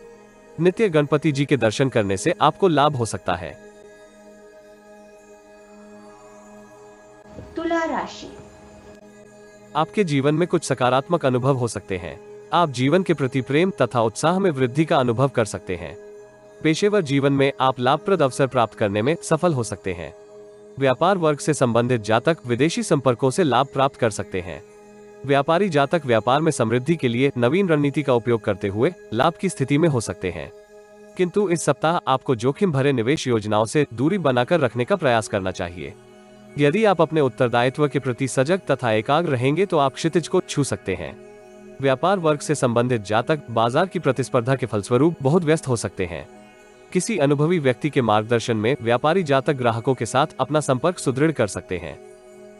A: नित्य गणपति जी के दर्शन करने से आपको लाभ हो सकता है।
B: तुला राशि।
A: आपके जीवन में कुछ सकारात्मक अनुभव हो सकते हैं। आप जीवन के प्रति प्रेम तथा उत्साह में वृद्धि का अनुभव कर सकते हैं। पेशेवर जीवन में आप लाभप्रद अवसर प्राप्त करने में सफल हो सकते हैं। व्यापार वर्ग से संबंधित जातक विदेशी संपर्कों से लाभ प्राप्त कर सकते हैं। व्यापारी जातक व्यापार में समृद्धि के लिए नवीन रणनीति का उपयोग करते हुए लाभ की स्थिति में हो सकते हैं। किंतु इस सप्ताह आपको जोखिम भरे निवेश योजनाओं से दूरी बनाकर रखने का प्रयास करना चाहिए। यदि आप अपने उत्तरदायित्व के प्रति सजग तथा एकाग्र रहेंगे तो आप क्षितिज को छू सकते हैं। व्यापार वर्ग से संबंधित जातक बाजार की प्रतिस्पर्धा के फलस्वरूप बहुत व्यस्त हो सकते हैं। किसी अनुभवी व्यक्ति के मार्गदर्शन में व्यापारी जातक ग्राहकों के साथ अपना संपर्क सुदृढ़ कर सकते हैं।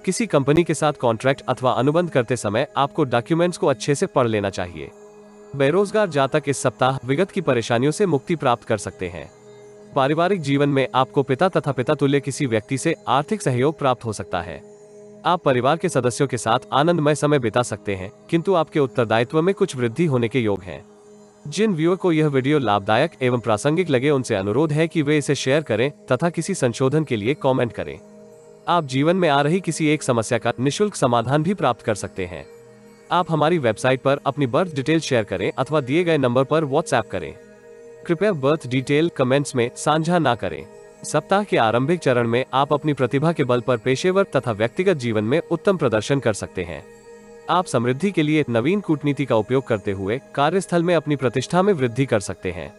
A: किसी कंपनी के साथ कॉन्ट्रैक्ट अथवा अनुबंध करते समय आपको डॉक्यूमेंट्स को अच्छे से पढ़ लेना चाहिए। बेरोजगार जातक इस सप्ताह विगत की परेशानियों से मुक्ति प्राप्त कर सकते हैं। पारिवारिक जीवन में आपको पिता तथा पिता तुल्य किसी व्यक्ति से आर्थिक सहयोग प्राप्त हो सकता है। आप परिवार के सदस्यों के साथ आनंदमय समय बिता सकते हैं, किंतु आपके उत्तरदायित्व में कुछ वृद्धि होने के योग हैं। जिन व्यूअर को यह वीडियो लाभदायक एवं प्रासंगिक लगे उनसे अनुरोध है कि वे इसे शेयर करें तथा किसी संशोधन के लिए कमेंट करें। आप जीवन में आ रही किसी एक समस्या का निःशुल्क समाधान भी प्राप्त कर सकते हैं। आप हमारी वेबसाइट पर अपनी बर्थ डिटेल शेयर करें अथवा दिए गए नंबर पर व्हाट्सएप करें। कृपया बर्थ डिटेल कमेंट्स में साझा ना करें। सप्ताह के आरंभिक चरण में आप अपनी प्रतिभा के बल पर पेशेवर तथा व्यक्तिगत जीवन में उत्तम प्रदर्शन कर सकते हैं। आप समृद्धि के लिए नवीन कूटनीति का उपयोग करते हुए कार्यस्थल में अपनी प्रतिष्ठा में वृद्धि कर सकते हैं।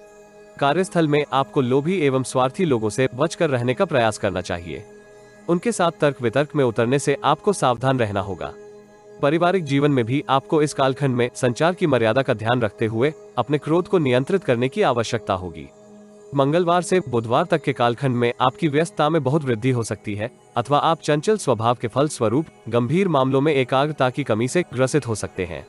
A: कार्यस्थल में आपको लोभी एवं स्वार्थी लोगों से बचकर रहने का प्रयास करना चाहिए। उनके साथ तर्क वितर्क में उतरने से आपको सावधान रहना होगा। पारिवारिक जीवन में भी आपको इस कालखंड में संचार की मर्यादा का ध्यान रखते हुए अपने क्रोध को नियंत्रित करने की आवश्यकता होगी। मंगलवार से बुधवार तक के कालखंड में आपकी व्यस्तता में बहुत वृद्धि हो सकती है अथवा आप चंचल स्वभाव के फल स्वरूप गंभीर मामलों में एकाग्रता की कमी से ग्रसित हो सकते हैं।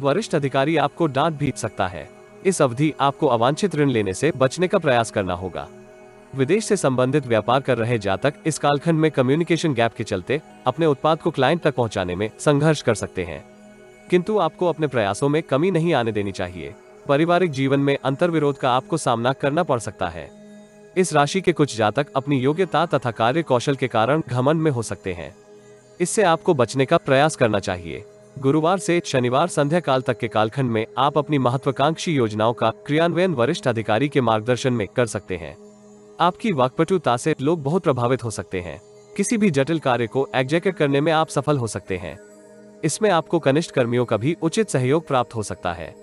A: वरिष्ठ अधिकारी आपको डांट भी सकता है। इस अवधि आपको अवांछित ऋण लेने से बचने का प्रयास करना होगा। विदेश से संबंधित व्यापार कर रहे जातक इस कालखंड में कम्युनिकेशन गैप के चलते अपने उत्पाद को क्लाइंट तक पहुंचाने में संघर्ष कर सकते हैं, किंतु आपको अपने प्रयासों में कमी नहीं आने देनी चाहिए। पारिवारिक जीवन में अंतर्विरोध का आपको सामना करना पड़ सकता है। इस राशि के कुछ जातक अपनी योग्यता तथा कार्य कौशल के कारण घमंड में हो सकते हैं। इससे आपको बचने का प्रयास करना चाहिए। गुरुवार से शनिवार संध्या काल तक के कालखंड में आप अपनी महत्वाकांक्षी योजनाओं का क्रियान्वयन वरिष्ठ अधिकारी के मार्गदर्शन में कर सकते हैं। आपकी वाक्पटुता से लोग बहुत प्रभावित हो सकते हैं। किसी भी जटिल कार्य को एग्जीक्यूट करने में आप सफल हो सकते हैं। इसमें आपको कनिष्ठ कर्मियों का भी उचित सहयोग प्राप्त हो सकता है।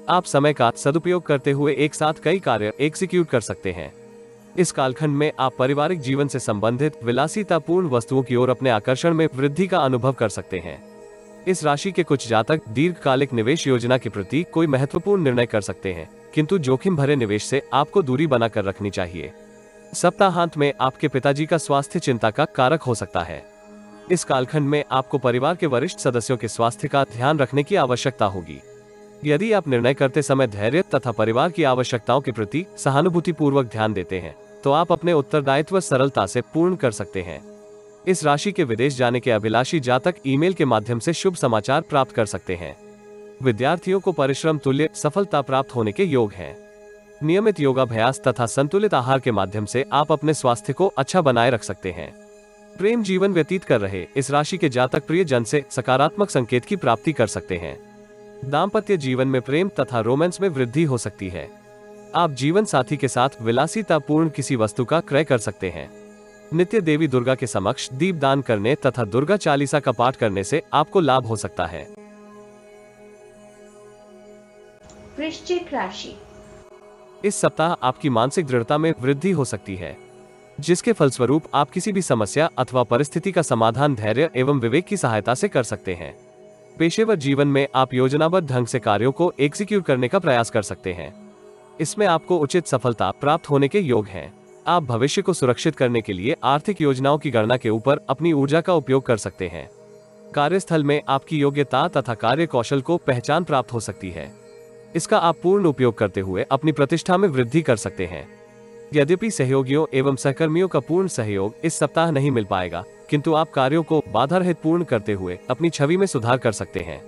A: आप समय का सदुपयोग करते हुए एक साथ कई कार्य एग्जीक्यूट कर सकते हैं। इस कालखंड में आप पारिवारिक जीवन से संबंधित विलासितापूर्ण वस्तुओं की ओर अपने आकर्षण में वृद्धि का अनुभव कर सकते हैं। इस राशि के कुछ जातक दीर्घकालिक निवेश योजना के प्रति कोई महत्वपूर्ण निर्णय कर सकते हैं, किंतु जोखिम भरे निवेश से आपको दूरी बनाकर रखनी चाहिए। सप्ताहांत में आपके पिताजी का स्वास्थ्य चिंता का कारक हो सकता है। इस कालखंड में आपको परिवार के वरिष्ठ सदस्यों के स्वास्थ्य का ध्यान रखने की आवश्यकता होगी। यदि आप निर्णय करते समय धैर्य तथा परिवार की आवश्यकताओं के प्रति सहानुभूति पूर्वक ध्यान देते हैं तो आप अपने उत्तरदायित्व सरलता से पूर्ण कर सकते हैं। इस राशि के विदेश जाने के अभिलाषी जातक ईमेल के माध्यम से शुभ समाचार प्राप्त कर सकते हैं। विद्यार्थियों को परिश्रम तुल्य सफलता प्राप्त होने के योग हैं। नियमित योगाभ्यास तथा संतुलित आहार के माध्यम से आप अपने स्वास्थ्य को अच्छा बनाए रख सकते हैं। प्रेम जीवन व्यतीत कर रहे इस राशि के जातक प्रिय जन से सकारात्मक संकेत की प्राप्ति कर सकते हैं। दाम्पत्य जीवन में प्रेम तथा रोमांस में वृद्धि हो सकती है। आप जीवन साथी के साथ विलासितापूर्ण किसी वस्तु का क्रय कर सकते हैं। नित्य देवी दुर्गा के समक्ष दीपदान करने तथा दुर्गा चालीसा का पाठ करने से आपको लाभ हो सकता है।
B: वृश्चिक राशि।
A: इस सप्ताह आपकी मानसिक दृढ़ता में वृद्धि हो सकती है, जिसके फलस्वरूप आप किसी भी समस्या अथवा परिस्थिति का समाधान धैर्य एवं विवेक की सहायता से कर सकते हैं। पेशेवर जीवन में आप योजनाबद्ध ढंग से कार्यों को एग्जीक्यूट करने का प्रयास कर सकते हैं। इसमें आपको उचित सफलता प्राप्त होने के योग हैं। आप भविष्य को सुरक्षित करने के लिए आर्थिक योजनाओं की गणना के ऊपर अपनी ऊर्जा का उपयोग कर सकते हैं। कार्यस्थल में आपकी योग्यता तथा कार्य कौशल को पहचान प्राप्त हो सकती है। इसका आप पूर्ण उपयोग करते हुए अपनी प्रतिष्ठा में वृद्धि कर सकते हैं। यद्यपि सहयोगियों एवं सहकर्मियों का पूर्ण सहयोग इस सप्ताह नहीं मिल पाएगा, किंतु आप कार्यों को बाधा रहित पूर्ण करते हुए अपनी छवि में सुधार कर सकते हैं।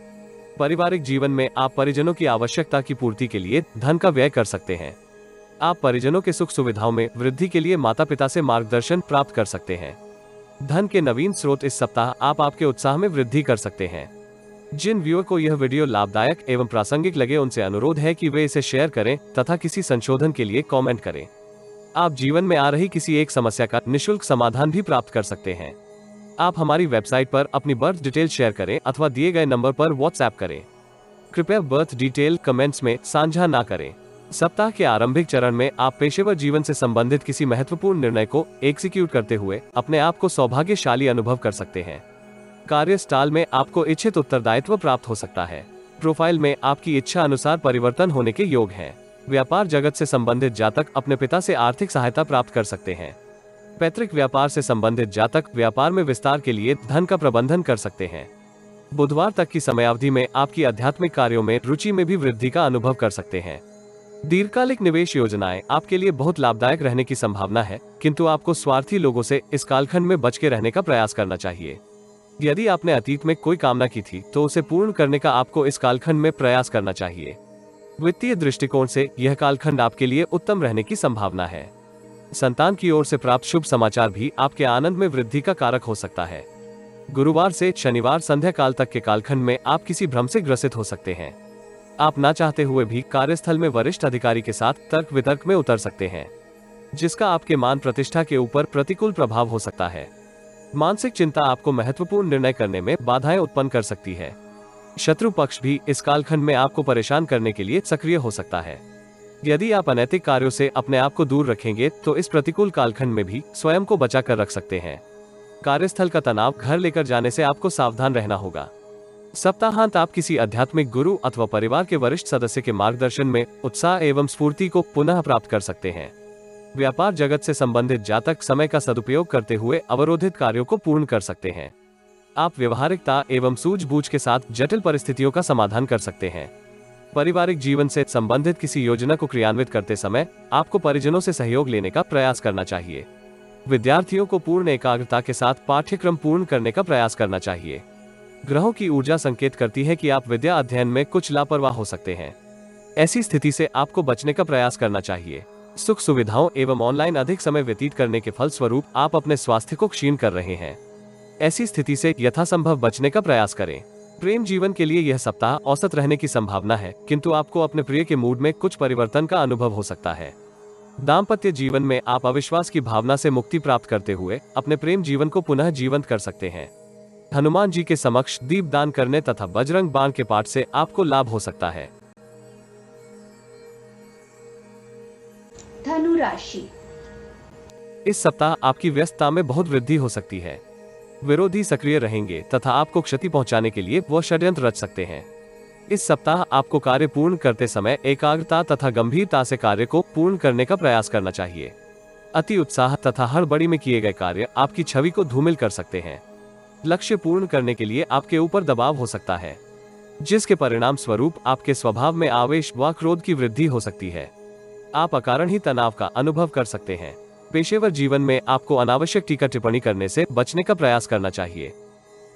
A: पारिवारिक जीवन में आप परिजनों की आवश्यकता की पूर्ति के लिए धन का व्यय कर सकते हैं। आप परिजनों के सुख सुविधाओं में वृद्धि के लिए माता पिता से मार्गदर्शन प्राप्त कर सकते हैं। धन के नवीन स्रोत इस सप्ताह आप आपके उत्साह में वृद्धि कर सकते हैं। जिन व्यूअर को यह वीडियो लाभदायक एवं प्रासंगिक लगे उनसे अनुरोध है कि वे इसे शेयर करें तथा किसी संशोधन के लिए कमेंट करें। आप जीवन में आ रही किसी एक समस्या का निशुल्क समाधान भी प्राप्त कर सकते हैं। आप हमारी वेबसाइट पर अपनी बर्थ डिटेल शेयर करें अथवा दिए गए नंबर पर व्हाट्सएप करें। कृपया बर्थ डिटेल कमेंट्स में साझा ना करें। सप्ताह के आरंभिक चरण में आप पेशेवर जीवन से संबंधित किसी महत्वपूर्ण निर्णय को एग्जीक्यूट करते हुए अपने आप को सौभाग्यशाली अनुभव कर सकते हैं। कार्यस्थल में आपको इच्छित उत्तरदायित्व प्राप्त हो सकता है। प्रोफाइल में आपकी इच्छा अनुसार परिवर्तन होने के योग हैं। व्यापार जगत से संबंधित जातक अपने पिता से आर्थिक सहायता प्राप्त कर सकते हैं। पैतृक व्यापार से संबंधित जातक व्यापार में विस्तार के लिए धन का प्रबंधन कर सकते हैं। बुधवार तक की समयावधि में आपकी आध्यात्मिक कार्यों में रुचि में भी वृद्धि का अनुभव कर सकते हैं। दीर्घकालिक निवेश योजनाएं आपके लिए बहुत लाभदायक रहने की संभावना है, किंतु आपको स्वार्थी लोगों से इस कालखंड में बच के रहने का प्रयास करना चाहिए। यदि आपने अतीत में कोई कामना की थी तो उसे पूर्ण करने का आपको इस कालखंड में प्रयास करना चाहिए। वित्तीय दृष्टिकोण से यह कालखंड आपके लिए उत्तम रहने की संभावना है। संतान की ओर से प्राप्त शुभ समाचार भी आपके आनंद में वृद्धि का कारक हो सकता है। गुरुवार से शनिवार संध्या काल तक के कालखंड में आप किसी भ्रम से ग्रसित हो सकते हैं। आप ना चाहते हुए भी कार्यस्थल में वरिष्ठ अधिकारी के साथ तर्क वितर्क में उतर सकते हैं, जिसका आपके मान प्रतिष्ठा के ऊपर प्रतिकूल प्रभाव हो सकता है। मानसिक चिंता आपको महत्वपूर्ण निर्णय करने में बाधाएं उत्पन्न कर सकती है। शत्रु पक्ष भी इस कालखंड में आपको परेशान करने के लिए सक्रिय हो सकता है। यदि आप अनैतिक कार्यों से अपने आप को दूर रखेंगे तो इस प्रतिकूल कालखंड में भी स्वयं को बचा कर रख सकते हैं। कार्यस्थल का तनाव घर लेकर जाने से आपको सावधान रहना होगा। सप्ताहांत आप किसी आध्यात्मिक गुरु अथवा परिवार के वरिष्ठ सदस्य के मार्गदर्शन में उत्साह एवं स्फूर्ति को पुनः प्राप्त कर सकते हैं। व्यापार जगत से संबंधित जातक समय का सदुपयोग करते हुए अवरोधित कार्यों को पूर्ण कर सकते हैं। आप व्यवहारिकता एवं सूझबूझ के साथ जटिल परिस्थितियों का समाधान कर सकते हैं। पारिवारिक जीवन से संबंधित किसी योजना को क्रियान्वित करते समय आपको परिजनों से सहयोग लेने का प्रयास करना चाहिए। विद्यार्थियों को पूर्ण एकाग्रता के साथ पाठ्यक्रम पूर्ण करने का प्रयास करना चाहिए। ग्रहों की ऊर्जा संकेत करती है कि आप विद्या अध्ययन में कुछ लापरवाह हो सकते हैं। ऐसी स्थिति से आपको बचने का प्रयास करना चाहिए। सुख सुविधाओं एवं ऑनलाइन अधिक समय व्यतीत करने के फलस्वरूप आप अपने स्वास्थ्य को क्षीण कर रहे हैं। ऐसी स्थिति से यथासंभव बचने का प्रयास करें। प्रेम जीवन के लिए यह सप्ताह औसत रहने की संभावना है, किंतु आपको अपने प्रिय के मूड में कुछ परिवर्तन का अनुभव हो सकता है। दाम्पत्य जीवन में आप अविश्वास की भावना से मुक्ति प्राप्त करते हुए अपने प्रेम जीवन को पुनः जीवंत कर सकते हैं। हनुमान जी के समक्ष दीपदान करने तथा बजरंग बाण के पाठ से आपको लाभ हो सकता है।
B: धनु राशि।
A: इस सप्ताह आपकी व्यस्तता में बहुत वृद्धि हो सकती है। विरोधी सक्रिय रहेंगे तथा आपको क्षति पहुंचाने के लिए वह षड्यंत्र रच सकते हैं। इस सप्ताह आपको कार्य पूर्ण करते समय एकाग्रता तथा गंभीरता से कार्य को पूर्ण करने का प्रयास करना चाहिए। अति उत्साह तथा हड़बड़ी में किए गए कार्य आपकी छवि को धूमिल कर सकते हैं। लक्ष्य पूर्ण करने के लिए आपके ऊपर दबाव हो सकता है, जिसके परिणाम स्वरूप आपके स्वभाव में आवेश व क्रोध की वृद्धि हो सकती है। आप अकारण ही तनाव का अनुभव कर सकते हैं। पेशेवर जीवन में आपको अनावश्यक टीका टिप्पणी करने से बचने का प्रयास करना चाहिए।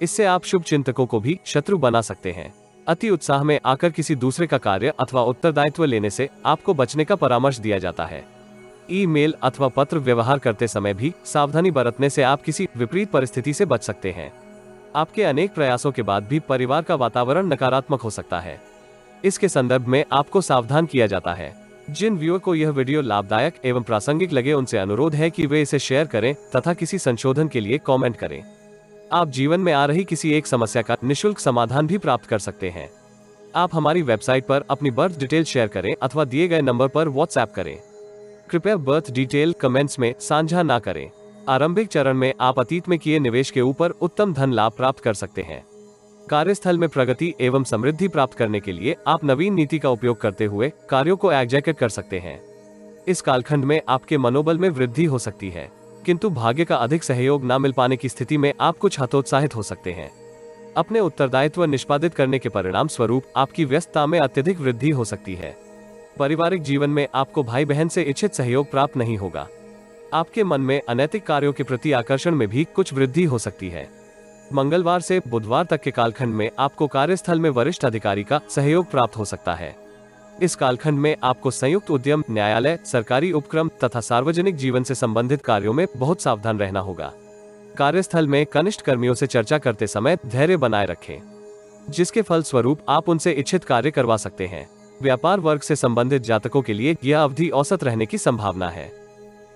A: इससे आप शुभ चिंतकों को भी शत्रु बना सकते हैं। अति उत्साह में आकर किसी दूसरे का कार्य अथवा उत्तरदायित्व लेने से आपको बचने का परामर्श दिया जाता है। ईमेल अथवा पत्र व्यवहार करते समय भी सावधानी बरतने से आप किसी विपरीत परिस्थिति से बच सकते हैं। आपके अनेक प्रयासों के बाद भी परिवार का वातावरण नकारात्मक हो सकता है। इसके संदर्भ में आपको सावधान किया जाता है। जिन व्यूअर को यह वीडियो लाभदायक एवं प्रासंगिक लगे उनसे अनुरोध है कि वे इसे शेयर करें तथा किसी संशोधन के लिए कमेंट करें। आप जीवन में आ रही किसी एक समस्या का निशुल्क समाधान भी प्राप्त कर सकते हैं। आप हमारी वेबसाइट पर अपनी बर्थ डिटेल शेयर करें अथवा दिए गए नंबर पर व्हाट्सएप करें। कृपया बर्थ डिटेल कमेंट्स में साझा ना करें। आरंभिक चरण में आप अतीत में किए निवेश के ऊपर उत्तम धन लाभ प्राप्त कर सकते हैं। कार्यस्थल में प्रगति एवं समृद्धि प्राप्त करने के लिए आप नवीन नीति का उपयोग करते हुए कार्यों को एग्जीक्यूट कर सकते हैं। इस कालखंड में आपके मनोबल में वृद्धि हो सकती है, किंतु भाग्य का अधिक सहयोग न मिल पाने की स्थिति में आप कुछ हतोत्साहित हो सकते हैं। अपने उत्तरदायित्व निष्पादित करने के परिणाम स्वरूप आपकी व्यस्तता में अत्यधिक वृद्धि हो सकती है। पारिवारिक जीवन में आपको भाई बहन से इच्छित सहयोग प्राप्त नहीं होगा। आपके मन में अनैतिक कार्यों के प्रति आकर्षण में भी कुछ वृद्धि हो सकती है। मंगलवार से बुधवार तक के कालखंड में आपको कार्यस्थल में वरिष्ठ अधिकारी का सहयोग प्राप्त हो सकता है। इस कालखंड में आपको संयुक्त उद्यम, न्यायालय, सरकारी उपक्रम तथा सार्वजनिक जीवन से संबंधित कार्यों में बहुत सावधान रहना होगा। कार्यस्थल में कनिष्ठ कर्मियों से चर्चा करते समय धैर्य बनाए रखें, जिसके फल स्वरूप आप उनसे इच्छित कार्य करवा सकते हैं। व्यापार वर्ग से संबंधित जातकों के लिए यह अवधि औसत रहने की संभावना है।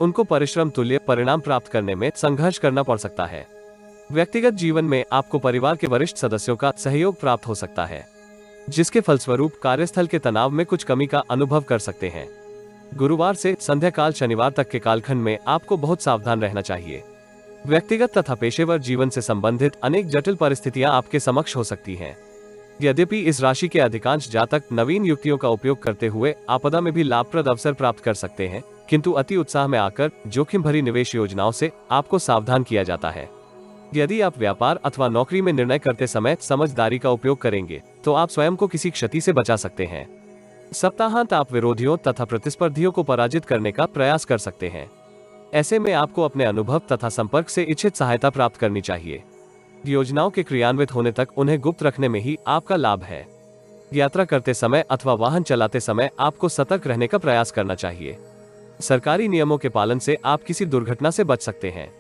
A: उनको परिश्रम तुल्य परिणाम प्राप्त करने में संघर्ष करना पड़ सकता है। व्यक्तिगत जीवन में आपको परिवार के वरिष्ठ सदस्यों का सहयोग प्राप्त हो सकता है, जिसके फलस्वरूप कार्यस्थल के तनाव में कुछ कमी का अनुभव कर सकते हैं। गुरुवार से संध्या काल शनिवार तक के कालखंड में आपको बहुत सावधान रहना चाहिए। व्यक्तिगत तथा पेशेवर जीवन से संबंधित अनेक जटिल परिस्थितियां आपके समक्ष हो सकती हैं। यद्यपि इस राशि के अधिकांश जातक नवीन युक्तियों का उपयोग करते हुए आपदा में भी लाभप्रद अवसर प्राप्त कर सकते हैं, किंतु अति उत्साह में आकर जोखिम भरी निवेश योजनाओं से आपको सावधान किया जाता है। यदि आप व्यापार अथवा नौकरी में निर्णय करते समय समझदारी का उपयोग करेंगे तो आप स्वयं को किसी क्षति से बचा सकते हैं। सप्ताहांत आप विरोधियों तथा प्रतिस्पर्धियों को पराजित करने का प्रयास कर सकते हैं। ऐसे में आपको अपने अनुभव तथा संपर्क से इच्छित सहायता प्राप्त करनी चाहिए। योजनाओं के क्रियान्वित होने तक उन्हें गुप्त रखने में ही आपका लाभ है। यात्रा करते समय अथवा वाहन चलाते समय आपको सतर्क रहने का प्रयास करना चाहिए। सरकारी नियमों के पालन से आप किसी दुर्घटना से बच सकते हैं।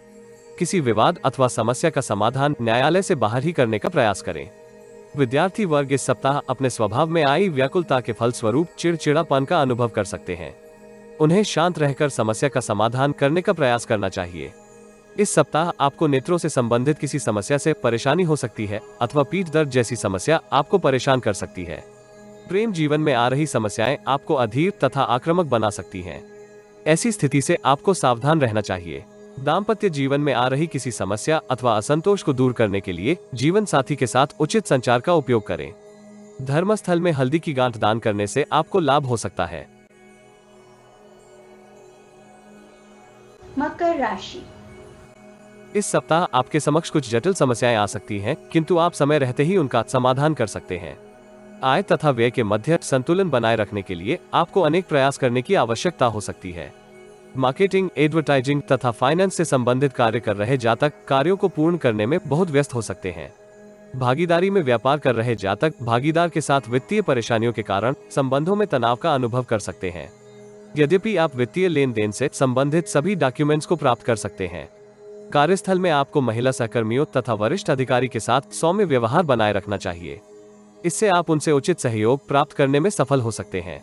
A: किसी विवाद अथवा समस्या का समाधान न्यायालय से बाहर ही करने का प्रयास करें। विद्यार्थी वर्ग इस सप्ताह अपने स्वभाव में आई व्याकुलता के फलस्वरूप चिड़चिड़ापन का अनुभव कर सकते हैं। उन्हें शांत रहकर समस्या का समाधान करने का प्रयास करना चाहिए। इस सप्ताह आपको नेत्रों से संबंधित किसी समस्या से परेशानी हो सकती है अथवा पीठ दर्द जैसी समस्या आपको परेशान कर सकती है। प्रेम जीवन में आ रही समस्याएं आपको अधीर तथा आक्रामक बना सकती हैं। ऐसी स्थिति से आपको सावधान रहना चाहिए। दाम्पत्य जीवन में आ रही किसी समस्या अथवा असंतोष को दूर करने के लिए जीवन साथी के साथ उचित संचार का उपयोग करें। धर्मस्थल में हल्दी की गांठ दान करने से आपको लाभ हो सकता है।
B: मकर राशि।
A: इस सप्ताह आपके समक्ष कुछ जटिल समस्याएं आ सकती हैं, किंतु आप समय रहते ही उनका समाधान कर सकते हैं। आय तथा व्यय के मध्य संतुलन बनाए रखने के लिए आपको अनेक प्रयास करने की आवश्यकता हो सकती है। मार्केटिंग, एडवर्टाइजिंग तथा फाइनेंस से संबंधित कार्य कर रहे जातक कार्यों को पूर्ण करने में बहुत व्यस्त हो सकते हैं। भागीदारी में व्यापार कर रहे जातक भागीदार के साथ वित्तीय परेशानियों के कारण संबंधों में तनाव का अनुभव कर सकते हैं। यद्यपि आप वित्तीय लेन देन से संबंधित सभी डॉक्यूमेंट्स को प्राप्त कर सकते हैं। कार्यस्थल में आपको महिला सहकर्मियों तथा वरिष्ठ अधिकारी के साथ सौम्य व्यवहार बनाए रखना चाहिए। इससे आप उनसे उचित सहयोग प्राप्त करने में सफल हो सकते हैं।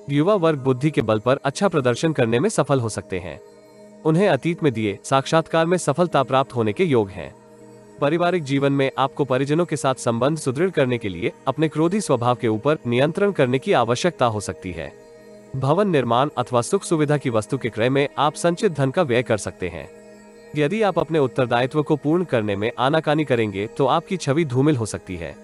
A: युवा वर्ग बुद्धि के बल पर अच्छा प्रदर्शन करने में सफल हो सकते हैं। उन्हें अतीत में दिए साक्षात्कार में सफलता प्राप्त होने के योग हैं। पारिवारिक जीवन में आपको परिजनों के साथ संबंध सुदृढ़ करने के लिए अपने क्रोधी स्वभाव के ऊपर नियंत्रण करने की आवश्यकता हो सकती है। भवन निर्माण अथवा सुख सुविधा की वस्तु के क्रय में आप संचित धन का व्यय कर सकते हैं। यदि आप अपने उत्तरदायित्व को पूर्ण करने में आनाकानी करेंगे तो आपकी छवि धूमिल हो सकती है।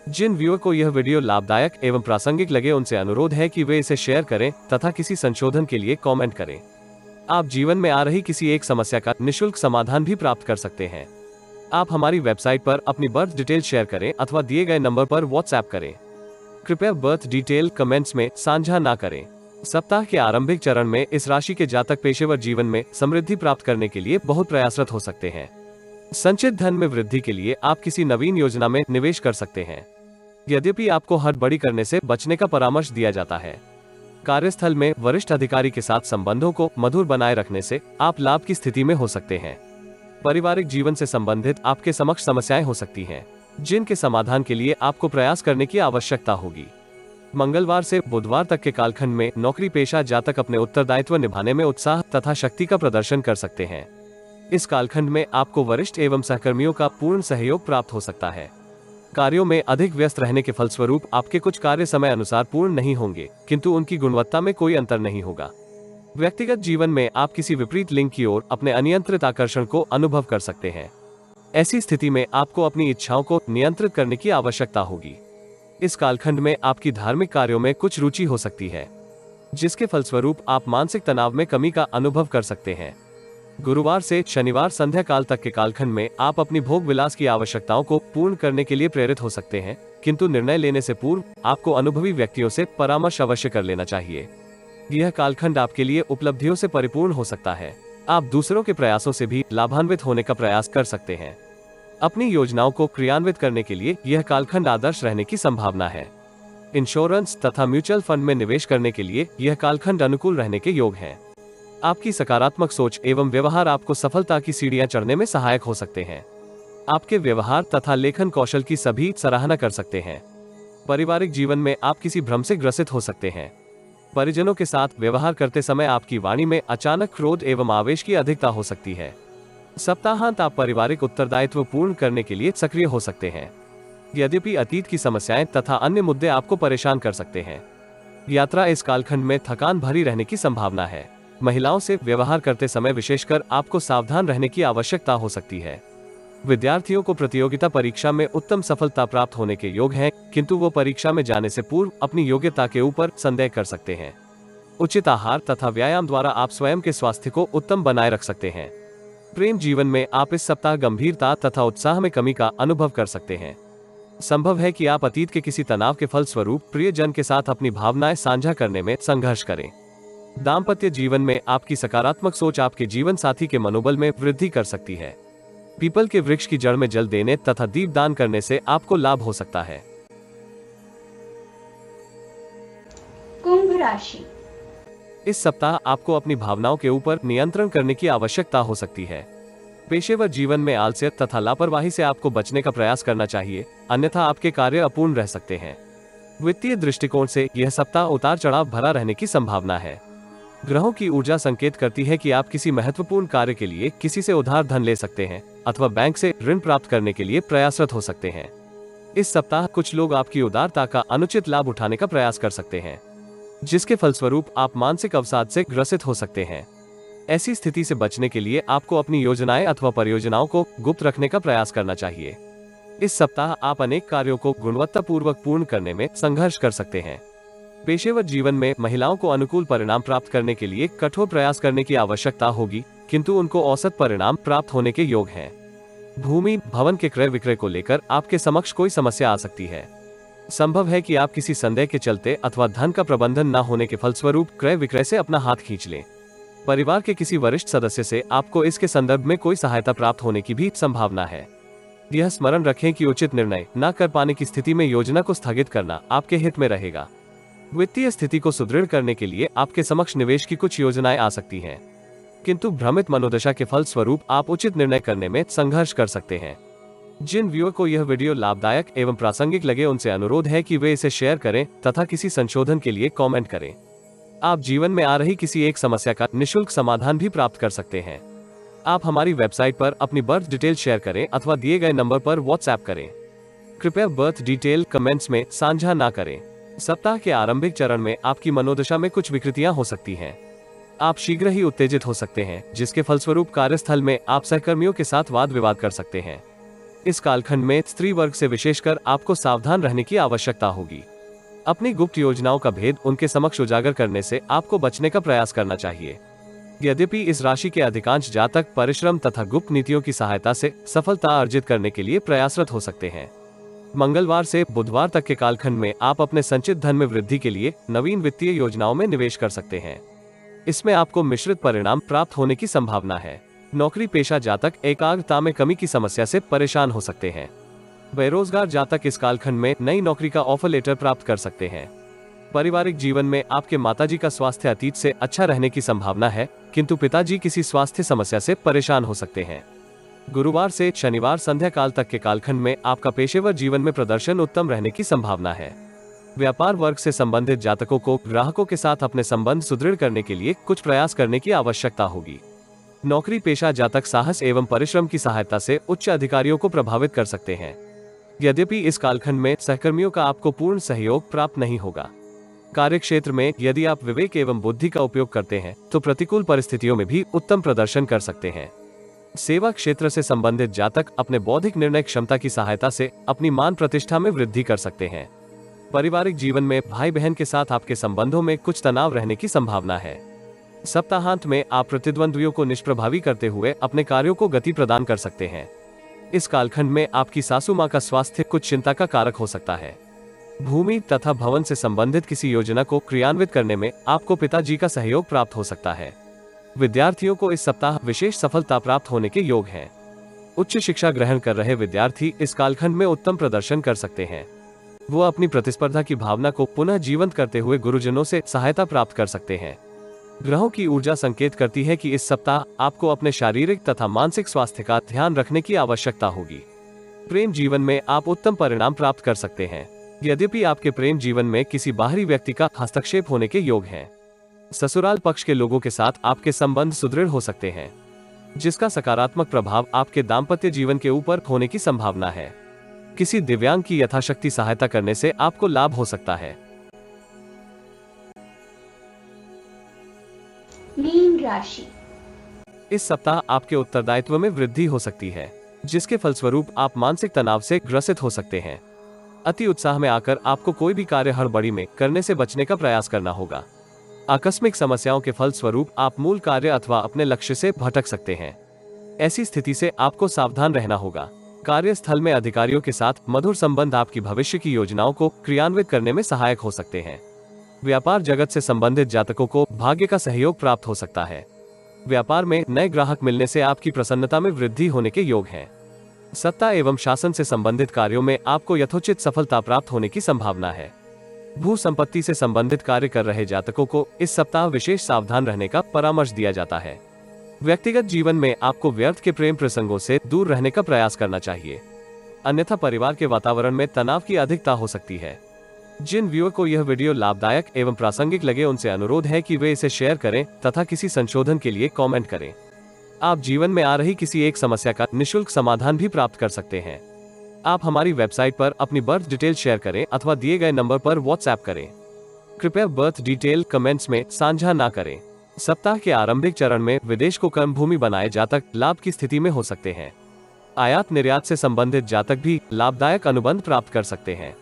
A: जिन व्यूअर को यह वीडियो लाभदायक एवं प्रासंगिक लगे उनसे अनुरोध है कि वे इसे शेयर करें तथा किसी संशोधन के लिए कमेंट करें। आप जीवन में आ रही किसी एक समस्या का निशुल्क समाधान भी प्राप्त कर सकते हैं। आप हमारी वेबसाइट पर अपनी बर्थ डिटेल शेयर करें अथवा दिए गए नंबर पर व्हाट्सएप करें। कृपया बर्थ डिटेल कमेंट्स में साझा ना करें। सप्ताह के आरंभिक चरण में इस राशि के जातक पेशेवर जीवन में समृद्धि प्राप्त करने के लिए बहुत प्रयासरत हो सकते हैं। संचित धन में वृद्धि के लिए आप किसी नवीन योजना में निवेश कर सकते हैं। यद्यपि आपको हड़बड़ी करने से बचने का परामर्श दिया जाता है। कार्यस्थल में वरिष्ठ अधिकारी के साथ संबंधों को मधुर बनाए रखने से आप लाभ की स्थिति में हो सकते हैं। पारिवारिक जीवन से संबंधित आपके समक्ष समस्याएं हो सकती हैं, जिनके समाधान के लिए आपको प्रयास करने की आवश्यकता होगी। मंगलवार से बुधवार तक के कालखंड में नौकरी पेशा जातक अपने उत्तरदायित्व निभाने में उत्साह तथा शक्ति का प्रदर्शन कर सकते हैं। इस कालखंड में आपको वरिष्ठ एवं सहकर्मियों का पूर्ण सहयोग प्राप्त हो सकता है। कार्यों में अधिक व्यस्त रहने के फलस्वरूप आपके कुछ कार्य समय अनुसार पूर्ण नहीं होंगे, किंतु उनकी गुणवत्ता में कोई अंतर नहीं होगा। व्यक्तिगत जीवन में आप किसी विपरीत लिंग की ओर अपने अनियंत्रित आकर्षण को अनुभव कर सकते हैं। ऐसी स्थिति में आपको अपनी इच्छाओं को नियंत्रित करने की आवश्यकता होगी। इस कालखंड में आपकी धार्मिक कार्यों में कुछ रुचि हो सकती है, जिसके फलस्वरूप आप मानसिक तनाव में कमी का अनुभव कर सकते हैं। गुरुवार से शनिवार संध्या काल तक के कालखंड में आप अपनी भोग विलास की आवश्यकताओं को पूर्ण करने के लिए प्रेरित हो सकते हैं, किंतु निर्णय लेने से पूर्व आपको अनुभवी व्यक्तियों से परामर्श अवश्य कर लेना चाहिए। यह कालखंड आपके लिए उपलब्धियों से परिपूर्ण हो सकता है। आप दूसरों के प्रयासों से भी लाभान्वित होने का प्रयास कर सकते हैं। अपनी योजनाओं को क्रियान्वित करने के लिए यह कालखंड आदर्श रहने की संभावना है। इंश्योरेंस तथा म्यूचुअल फंड में निवेश करने के लिए यह कालखंड अनुकूल रहने के योग है। आपकी सकारात्मक सोच एवं व्यवहार आपको सफलता की सीढ़ियां चढ़ने में सहायक हो सकते हैं। आपके व्यवहार तथा लेखन कौशल की सभी सराहना कर सकते हैं। पारिवारिक जीवन में आप किसी भ्रम से ग्रसित हो सकते हैं। परिजनों के साथ व्यवहार करते समय आपकी वाणी में अचानक क्रोध एवं आवेश की अधिकता हो सकती है। सप्ताहांत आप पारिवारिक उत्तरदायित्व पूर्ण करने के लिए सक्रिय हो सकते हैं। यद्यपि अतीत की समस्याएं तथा अन्य मुद्दे आपको परेशान कर सकते हैं। यात्रा इस कालखंड में थकान भरी रहने की संभावना है। महिलाओं से व्यवहार करते समय विशेषकर आपको सावधान रहने की आवश्यकता हो सकती है। विद्यार्थियों को प्रतियोगिता परीक्षा में उत्तम सफलता प्राप्त होने के योग हैं, किंतु वो परीक्षा में जाने से पूर्व अपनी योग्यता के ऊपर संदेह कर सकते हैं। उचित आहार तथा व्यायाम द्वारा आप स्वयं के स्वास्थ्य को उत्तम बनाए रख सकते हैं। प्रेम जीवन में आप इस सप्ताह गंभीरता तथा उत्साह में कमी का अनुभव कर सकते हैं। संभव है कि आप अतीत के किसी तनाव के फलस्वरूप प्रियजन के साथ अपनी भावनाएं साझा करने में संघर्ष करें। दाम्पत्य जीवन में आपकी सकारात्मक सोच आपके जीवन साथी के मनोबल में वृद्धि कर सकती है। पीपल के वृक्ष की जड़ में जल देने तथा दीपदान करने से आपको लाभ हो सकता है।
B: कुंभ राशि।
A: इस सप्ताह आपको अपनी भावनाओं के ऊपर नियंत्रण करने की आवश्यकता हो सकती है। पेशेवर जीवन में आलस्य तथा लापरवाही से आपको बचने का प्रयास करना चाहिए, अन्यथा आपके कार्य अपूर्ण रह सकते हैं। वित्तीय दृष्टिकोण से यह सप्ताह उतार चढ़ाव भरा रहने की संभावना है। ग्रहों की ऊर्जा संकेत करती है कि आप किसी महत्वपूर्ण कार्य के लिए किसी से उधार धन ले सकते हैं अथवा बैंक से ऋण प्राप्त करने के लिए प्रयासरत हो सकते हैं। इस सप्ताह कुछ लोग आपकी उदारता का अनुचित लाभ उठाने का प्रयास कर सकते हैं, जिसके फलस्वरूप आप मानसिक अवसाद से ग्रसित हो सकते हैं। ऐसी स्थिति से बचने के लिए आपको अपनी योजनाएं अथवा परियोजनाओं को गुप्त रखने का प्रयास करना चाहिए। इस सप्ताह आप अनेक कार्यों को गुणवत्तापूर्वक पूर्ण करने में संघर्ष कर सकते हैं। पेशेवर जीवन में महिलाओं को अनुकूल परिणाम प्राप्त करने के लिए कठोर प्रयास करने की आवश्यकता होगी, किंतु उनको औसत परिणाम प्राप्त होने के योग हैं। भूमि भवन के क्रय विक्रय को लेकर आपके समक्ष कोई समस्या आ सकती है। संभव है कि आप किसी संदेह के चलते अथवा धन का प्रबंधन न होने के फलस्वरूप क्रय विक्रय से अपना हाथ खींच लें। परिवार के किसी वरिष्ठ सदस्य से आपको इसके संदर्भ में कोई सहायता प्राप्त होने की भी संभावना है। यह स्मरण रखें कि उचित निर्णय न कर पाने की स्थिति में योजना को स्थगित करना आपके हित में रहेगा। वित्तीय स्थिति को सुदृढ़ करने के लिए आपके समक्ष निवेश की कुछ योजनाएं आ सकती हैं, किंतु भ्रमित मनोदशा के फल स्वरूप आप उचित निर्णय करने में संघर्ष कर सकते हैं। जिन व्यूअर को यह वीडियो लाभदायक एवं प्रासंगिक लगे उनसे अनुरोध है कि वे इसे शेयर करें तथा किसी संशोधन के लिए कमेंट करें। आप जीवन में आ रही किसी एक समस्या का निःशुल्क समाधान भी प्राप्त कर सकते हैं। आप हमारी वेबसाइट पर अपनी बर्थ डिटेल शेयर करें अथवा दिए गए नंबर पर व्हाट्सएप करें। कृपया बर्थ डिटेल कमेंट्स में साझा ना करें। सप्ताह के आरंभिक चरण में आपकी मनोदशा में कुछ विकृतियां हो सकती हैं। आप शीघ्र ही उत्तेजित हो सकते हैं, जिसके फलस्वरूप कार्यस्थल में आप सहकर्मियों के साथ वाद विवाद कर सकते हैं। इस कालखंड में स्त्री वर्ग से विशेषकर आपको सावधान रहने की आवश्यकता होगी। अपनी गुप्त योजनाओं का भेद उनके समक्ष उजागर करने से आपको बचने का प्रयास करना चाहिए। यद्यपि इस राशि के अधिकांश जातक परिश्रम तथा गुप्त नीतियों की सहायता से सफलता अर्जित करने के लिए प्रयासरत हो सकते हैं। मंगलवार से बुधवार तक के कालखंड में आप अपने संचित धन में वृद्धि के लिए नवीन वित्तीय योजनाओं में निवेश कर सकते हैं। इसमें आपको मिश्रित परिणाम प्राप्त होने की संभावना है। नौकरी पेशा जातक एकाग्रता में कमी की समस्या से परेशान हो सकते हैं। बेरोजगार जातक इस कालखंड में नई नौकरी का ऑफर लेटर प्राप्त कर सकते हैं। पारिवारिक जीवन में आपके माताजी का स्वास्थ्य अतीत से अच्छा रहने की संभावना है, किंतु पिताजी किसी स्वास्थ्य समस्या से परेशान हो सकते हैं। गुरुवार से शनिवार संध्या काल तक के कालखंड में आपका पेशेवर जीवन में प्रदर्शन उत्तम रहने की संभावना है। व्यापार वर्ग से संबंधित जातकों को ग्राहकों के साथ अपने संबंध सुदृढ़ करने के लिए कुछ प्रयास करने की आवश्यकता होगी। नौकरी पेशा जातक साहस एवं परिश्रम की सहायता से उच्च अधिकारियों को प्रभावित कर सकते हैं। यद्यपि इस कालखंड में सहकर्मियों का आपको पूर्ण सहयोग प्राप्त नहीं होगा। कार्यक्षेत्र में यदि आप विवेक एवं बुद्धि का उपयोग करते हैं तो प्रतिकूल परिस्थितियों में भी उत्तम प्रदर्शन कर सकते हैं। सेवा क्षेत्र से संबंधित जातक अपने बौद्धिक निर्णय क्षमता की सहायता से अपनी मान प्रतिष्ठा में वृद्धि कर सकते हैं। पारिवारिक जीवन में भाई बहन के साथ आपके संबंधों में कुछ तनाव रहने की संभावना है। सप्ताहांत में आप प्रतिद्वंद्वियों को निष्प्रभावी करते हुए अपने कार्यों को गति प्रदान कर सकते हैं। इस कालखंड में आपकी सासू मां का स्वास्थ्य कुछ चिंता का कारक हो सकता है। भूमि तथा भवन से संबंधित किसी योजना को क्रियान्वित करने में आपको पिताजी का सहयोग प्राप्त हो सकता है। विद्यार्थियों को इस सप्ताह विशेष सफलता प्राप्त होने के योग हैं। उच्च शिक्षा ग्रहण कर रहे विद्यार्थी इस कालखंड में उत्तम प्रदर्शन कर सकते हैं। वो अपनी प्रतिस्पर्धा की भावना को पुनः जीवंत करते हुए गुरुजनों से सहायता प्राप्त कर सकते हैं। ग्रहों की ऊर्जा संकेत करती है कि इस सप्ताह आपको अपने शारीरिक तथा मानसिक स्वास्थ्य का ध्यान रखने की आवश्यकता होगी। प्रेम जीवन में आप उत्तम परिणाम प्राप्त कर सकते हैं। यद्यपि आपके प्रेम जीवन में किसी बाहरी व्यक्ति का हस्तक्षेप होने के योग हैं। ससुराल पक्ष के लोगों के साथ आपके संबंध सुदृढ़ हो सकते हैं, जिसका सकारात्मक प्रभाव आपके दाम्पत्य जीवन के ऊपर होने की संभावना है। किसी दिव्यांग की यथाशक्ति सहायता करने से आपको लाभ हो सकता है।
B: मीन राशि।
A: इस सप्ताह आपके उत्तरदायित्व में वृद्धि हो सकती है, जिसके फलस्वरूप आप मानसिक तनाव से ग्रसित हो सकते हैं। अति उत्साह में आकर आपको कोई भी कार्य हड़बड़ी में करने से बचने का प्रयास करना होगा। आकस्मिक समस्याओं के फलस्वरूप आप मूल कार्य अथवा अपने लक्ष्य से भटक सकते हैं। ऐसी स्थिति से आपको सावधान रहना होगा। कार्यस्थल में अधिकारियों के साथ मधुर संबंध आपकी भविष्य की योजनाओं को क्रियान्वित करने में सहायक हो सकते हैं। व्यापार जगत से संबंधित जातकों को भाग्य का सहयोग प्राप्त हो सकता है। व्यापार में नए ग्राहक मिलने से आपकी प्रसन्नता में वृद्धि होने के योग हैं। सत्ता एवं शासन से संबंधित कार्यों में आपको यथोचित सफलता प्राप्त होने की संभावना है। भू संपत्ति से संबंधित कार्य कर रहे जातकों को इस सप्ताह विशेष सावधान रहने का परामर्श दिया जाता है। व्यक्तिगत जीवन में आपको व्यर्थ के प्रेम प्रसंगों से दूर रहने का प्रयास करना चाहिए, अन्यथा परिवार के वातावरण में तनाव की अधिकता हो सकती है। जिन व्यूअर को यह वीडियो लाभदायक एवं प्रासंगिक लगे उनसे अनुरोध है कि वे इसे शेयर करें तथा किसी संशोधन के लिए कमेंट करें। आप जीवन में आ रही किसी एक समस्या का निःशुल्क समाधान भी प्राप्त कर सकते हैं। आप हमारी वेबसाइट पर अपनी बर्थ डिटेल शेयर करें अथवा दिए गए नंबर पर व्हाट्सएप करें। कृपया बर्थ डिटेल कमेंट्स में साझा ना करें। सप्ताह के आरंभिक चरण में विदेश को कर्म भूमि बनाए जातक लाभ की स्थिति में हो सकते हैं। आयात निर्यात से संबंधित जातक भी लाभदायक अनुबंध प्राप्त कर सकते हैं।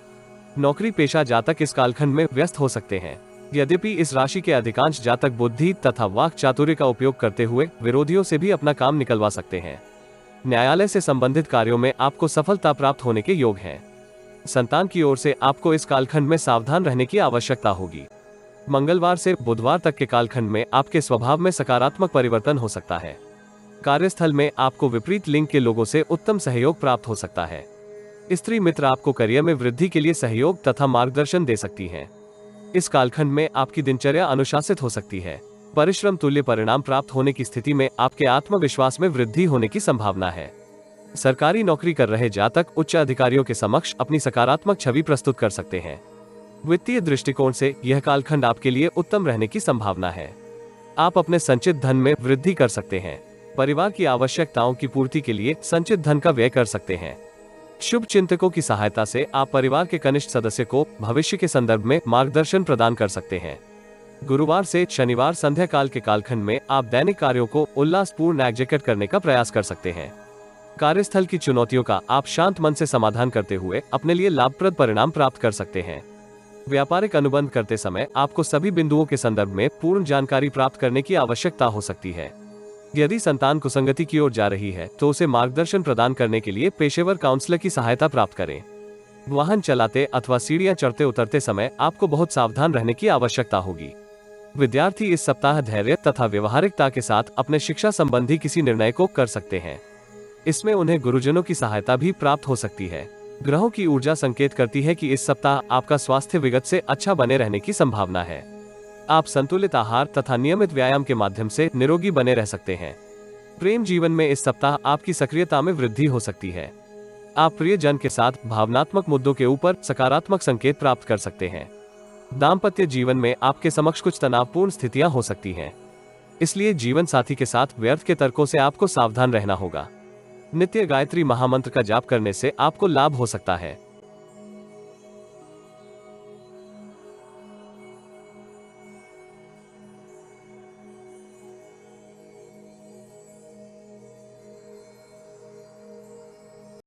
A: नौकरी पेशा जातक इस कालखंड में व्यस्त हो सकते हैं। यद्यपि इस राशि के अधिकांश जातक बुद्धि तथा वाक चातुर्य का उपयोग करते हुए विरोधियों से भी अपना काम निकलवा सकते हैं। न्यायालय से संबंधित कार्यों में आपको सफलता प्राप्त होने के योग हैं। संतान की ओर से आपको इस कालखंड में सावधान रहने की आवश्यकता होगी। मंगलवार से बुधवार तक के कालखंड में आपके स्वभाव में सकारात्मक परिवर्तन हो सकता है। कार्यस्थल में आपको विपरीत लिंग के लोगों से उत्तम सहयोग प्राप्त हो सकता है। स्त्री मित्र आपको करियर में वृद्धि के लिए सहयोग तथा मार्गदर्शन दे सकती हैं। इस कालखंड में आपकी दिनचर्या अनुशासित हो सकती है। परिश्रम तुल्य परिणाम प्राप्त होने की स्थिति में आपके आत्मविश्वास में वृद्धि होने की संभावना है। सरकारी नौकरी कर रहे जातक उच्च अधिकारियों के समक्ष अपनी सकारात्मक छवि प्रस्तुत कर सकते हैं। वित्तीय दृष्टिकोण से यह कालखंड आपके लिए उत्तम रहने की संभावना है। आप अपने संचित धन में वृद्धि कर सकते हैं। परिवार की आवश्यकताओं की पूर्ति के लिए संचित धन का व्यय कर सकते हैं। शुभ चिंतकों की सहायता से आप परिवार के कनिष्ठ सदस्य को भविष्य के संदर्भ में मार्गदर्शन प्रदान कर सकते हैं। गुरुवार से शनिवार संध्या काल के कालखंड में आप दैनिक कार्यों को उल्लासपूर्ण एग्जीक्यूट करने का प्रयास कर सकते हैं। कार्यस्थल की चुनौतियों का आप शांत मन से समाधान करते हुए अपने लिए लाभप्रद परिणाम प्राप्त कर सकते हैं। व्यापारिक अनुबंध करते समय आपको सभी बिंदुओं के संदर्भ में पूर्ण जानकारी प्राप्त करने की आवश्यकता हो सकती है। यदि संतान कुसंगति की ओर जा रही है तो उसे मार्गदर्शन प्रदान करने के लिए पेशेवर काउंसलर की सहायता प्राप्त करें। वाहन चलाते अथवा सीढ़ियां चढ़ते उतरते समय आपको बहुत सावधान रहने की आवश्यकता होगी। विद्यार्थी इस सप्ताह धैर्य तथा व्यवहारिकता के साथ अपने शिक्षा संबंधी किसी निर्णय को कर सकते हैं। इसमें उन्हें गुरुजनों की सहायता भी प्राप्त हो सकती है। ग्रहों की ऊर्जा संकेत करती है कि इस सप्ताह आपका स्वास्थ्य विगत से अच्छा बने रहने की संभावना है। आप संतुलित आहार तथा नियमित व्यायाम के माध्यम से निरोगी बने रह सकते हैं। प्रेम जीवन में इस सप्ताह आपकी सक्रियता में वृद्धि हो सकती है। आप प्रियजन के साथ भावनात्मक मुद्दों के ऊपर सकारात्मक संकेत प्राप्त कर सकते हैं। दाम्पत्य जीवन में आपके समक्ष कुछ तनावपूर्ण स्थितियां हो सकती हैं, इसलिए जीवन साथी के साथ व्यर्थ के तर्कों से आपको सावधान रहना होगा। नित्य गायत्री महामंत्र का जाप करने से आपको लाभ हो सकता है।